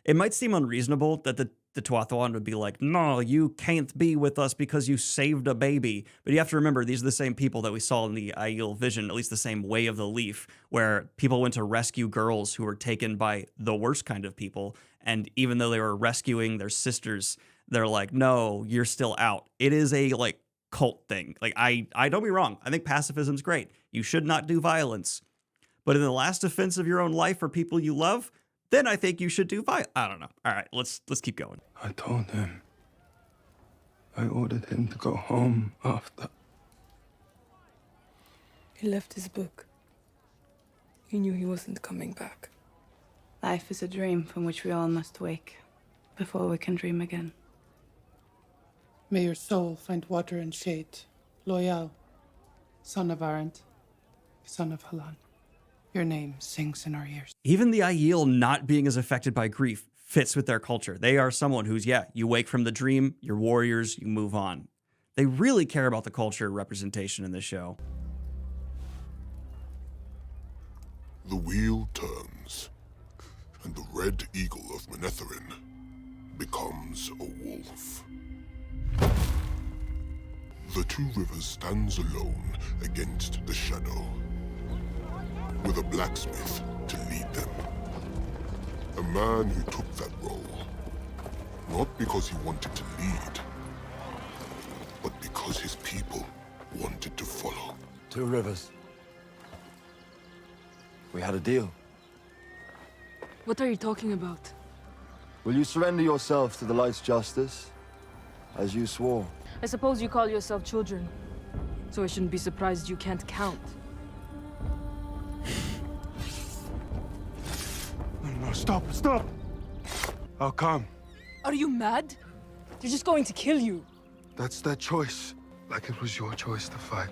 It might seem unreasonable that the Tuatha'an would be like, no, you can't be with us because you saved a baby. But you have to remember, these are the same people that we saw in the Aiel vision, at least the same Way of the Leaf, where people went to rescue girls who were taken by the worst kind of people. And even though they were rescuing their sisters, they're like, no, you're still out. It is a like cult thing. Like, I don't be wrong. I think pacifism's great. You should not do violence. But in the last defense of your own life for people you love, then I think you should do I don't know. All right, let's keep going. I told him. I ordered him to go home after. He left his book. He knew he wasn't coming back. Life is a dream from which we all must wake before we can dream again. May your soul find water and shade. Loyal, son of Arendt, son of Halan. Your name sings in our ears. Even the Aiel not being as affected by grief fits with their culture. They are someone who's, you wake from the dream, you're warriors, you move on. They really care about the culture representation in this show. The wheel turns, and the red eagle of Manetherin becomes a wolf. The Two Rivers stands alone against the shadow, with a blacksmith to lead them. A man who took that role, not because he wanted to lead, but because his people wanted to follow. Two Rivers. We had a deal. What are you talking about? Will you surrender yourself to the light's justice, as you swore? I suppose you call yourself children, so I shouldn't be surprised you can't count. No, stop! I'll come. Are you mad? They're just going to kill you. That's their choice. Like it was your choice to fight.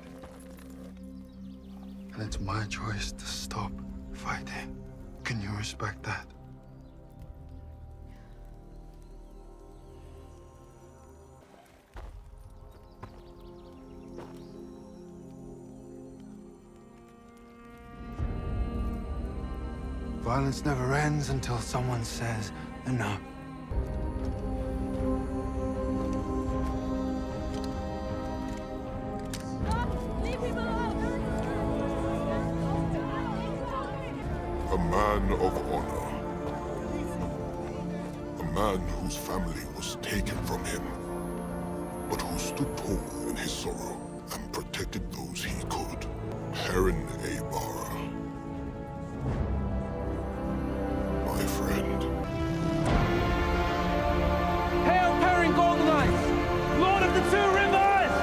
And it's my choice to stop fighting. Can you respect that? Violence never ends until someone says enough. A man of honor. A man whose family was taken from him, but who stood tall in his sorrow and protected those he could. Perrin Aybara. My friend. Hail Perrin Goldeneyes, Lord of the Two Rivers!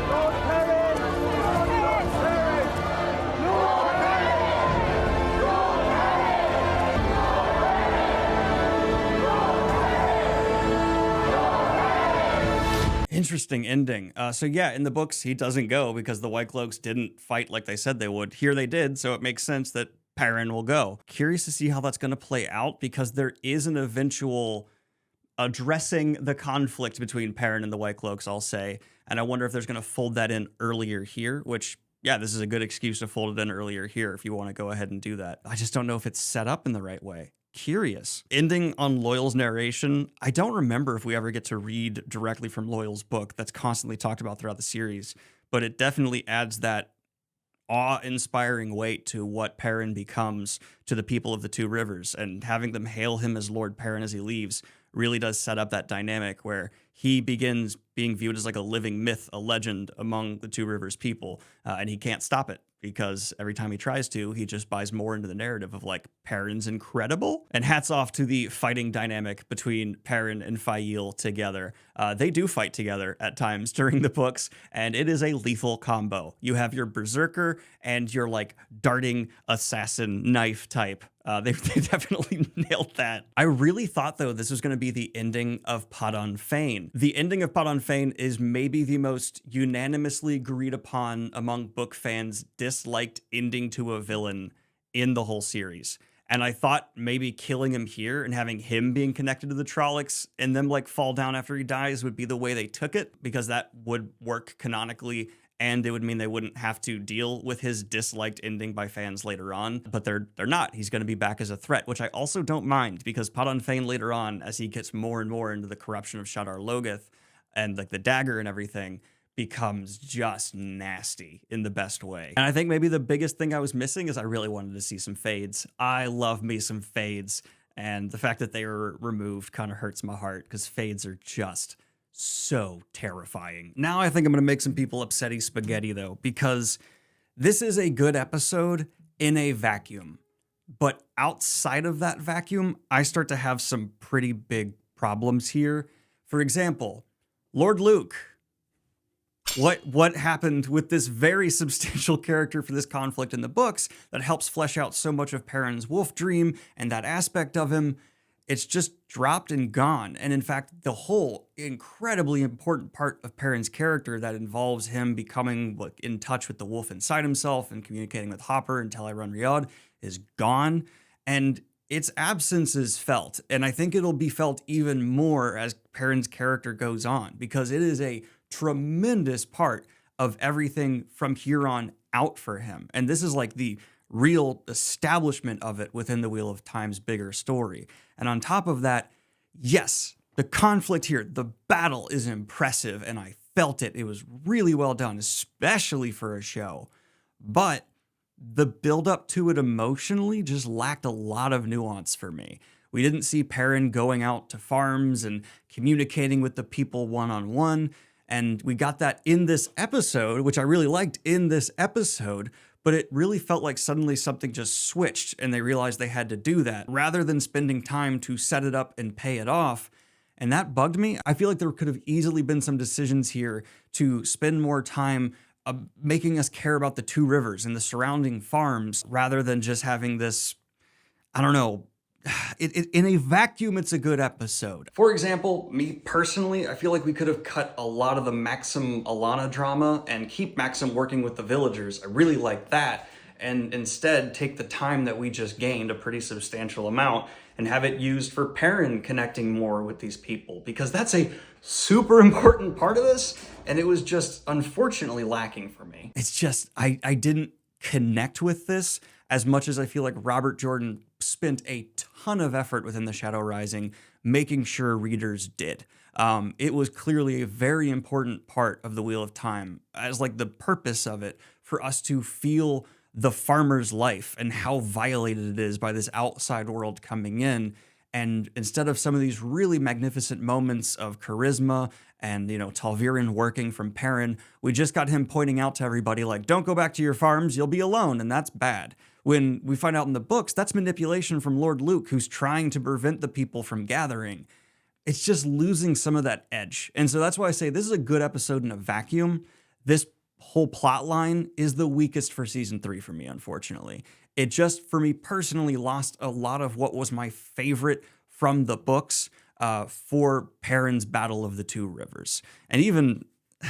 Lord Perrin! Lord Perrin! Lord Perrin! Lord Interesting ending. So in the books, he doesn't go because the White Cloaks didn't fight like they said they would. Here they did, so it makes sense that Perrin will go. Curious to see how that's going to play out because there is an eventual addressing the conflict between Perrin and the White Cloaks, I'll say. And I wonder if there's going to fold that in earlier here, which, this is a good excuse to fold it in earlier here if you want to go ahead and do that. I just don't know if it's set up in the right way. Curious. Ending on Loyal's narration, I don't remember if we ever get to read directly from Loyal's book that's constantly talked about throughout the series, but it definitely adds that awe-inspiring weight to what Perrin becomes to the people of the Two Rivers, and having them hail him as Lord Perrin as he leaves really does set up that dynamic where he begins being viewed as like a living myth, a legend among the Two Rivers people, and he can't stop it because every time he tries to, he just buys more into the narrative of like Perrin's incredible. And hats off to the fighting dynamic between Perrin and Fael together. They do fight together at times during the books, and it is a lethal combo. You have your berserker and your like darting assassin knife type. They definitely nailed that. I really thought, though, this was going to be the ending of Padan Fain. The ending of Padan Fain is maybe the most unanimously agreed upon among book fans disliked ending to a villain in the whole series. And I thought maybe killing him here and having him being connected to the Trollocs and them like fall down after he dies would be the way they took it, because that would work canonically and it would mean they wouldn't have to deal with his disliked ending by fans later on. But they're not. He's going to be back as a threat, which I also don't mind, because Padan Fain later on, as he gets more and more into the corruption of Shadar Logoth and like the dagger and everything, becomes just nasty in the best way. And I think maybe the biggest thing I was missing is I really wanted to see some fades. I love me some fades, and the fact that they were removed kind of hurts my heart, because fades are just so terrifying. Now I think I'm going to make some people upsetty spaghetti, though, because this is a good episode in a vacuum. But outside of that vacuum, I start to have some pretty big problems here. For example, Lord Luke. What happened with this very substantial character for this conflict in the books that helps flesh out so much of Perrin's wolf dream and that aspect of him? It's just dropped and gone. And in fact, the whole incredibly important part of Perrin's character that involves him becoming in touch with the wolf inside himself and communicating with Hopper and Teleron Riad is gone. And its absence is felt. And I think it'll be felt even more as Perrin's character goes on, because it is a tremendous part of everything from here on out for him. And this is like the real establishment of it within the Wheel of Time's bigger story. And on top of that, yes, the conflict here, the battle is impressive, and I felt it. It was really well done, especially for a show. But the build-up to it emotionally just lacked a lot of nuance for me. We didn't see Perrin going out to farms and communicating with the people one-on-one, and we got that in this episode, which I really liked in this episode, but it really felt like suddenly something just switched and they realized they had to do that rather than spending time to set it up and pay it off. And that bugged me. I feel like there could have easily been some decisions here to spend more time making us care about the two rivers and the surrounding farms rather than just having this, I don't know, in a vacuum, it's a good episode. For example, me personally, I feel like we could have cut a lot of the Maxim Alana drama and keep Maxim working with the villagers. I really like that. And instead take the time that we just gained, a pretty substantial amount, and have it used for Perrin connecting more with these people, because that's a super important part of this. And it was just unfortunately lacking for me. It's just, I didn't connect with this as much as I feel like Robert Jordan spent a ton of effort within The Shadow Rising making sure readers did. It was clearly a very important part of the Wheel of Time, as like the purpose of it, for us to feel the farmer's life and how violated it is by this outside world coming in. And instead of some of these really magnificent moments of charisma and, Tal'Virin working from Perrin, we just got him pointing out to everybody, like, don't go back to your farms, you'll be alone, and that's bad. When we find out in the books, that's manipulation from Lord Luke, who's trying to prevent the people from gathering. It's just losing some of that edge. And so that's why I say this is a good episode in a vacuum. This whole plot line is the weakest for season 3 for me, unfortunately. It just, for me personally, lost a lot of what was my favorite from the books for Perrin's Battle of the Two Rivers. And even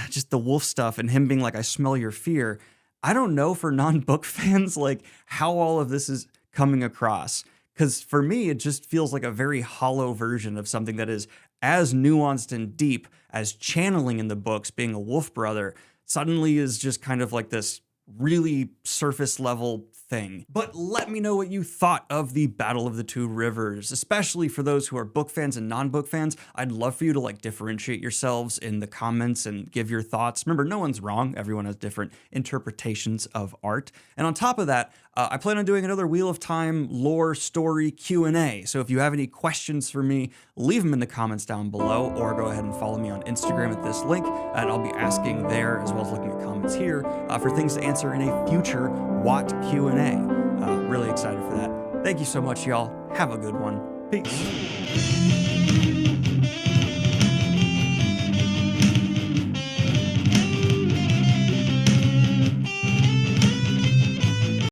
just the wolf stuff and him being like, I smell your fear. I don't know for non-book fans, like, how all of this is coming across. Because for me, it just feels like a very hollow version of something that is as nuanced and deep as channeling in the books, being a wolf brother, suddenly is just kind of like this really surface level thing. But let me know what you thought of the Battle of the Two Rivers, especially for those who are book fans and non-book fans. I'd love for you to differentiate yourselves in the comments and give your thoughts. Remember, no one's wrong. Everyone has different interpretations of art. And on top of that, I plan on doing another Wheel of Time lore story Q&A. So if you have any questions for me, leave them in the comments down below, or go ahead and follow me on Instagram at this link, and I'll be asking there, as well as looking at comments here, for things to answer in a future Watt Q&A. Really excited for that. Thank you so much, y'all. Have a good one. Peace.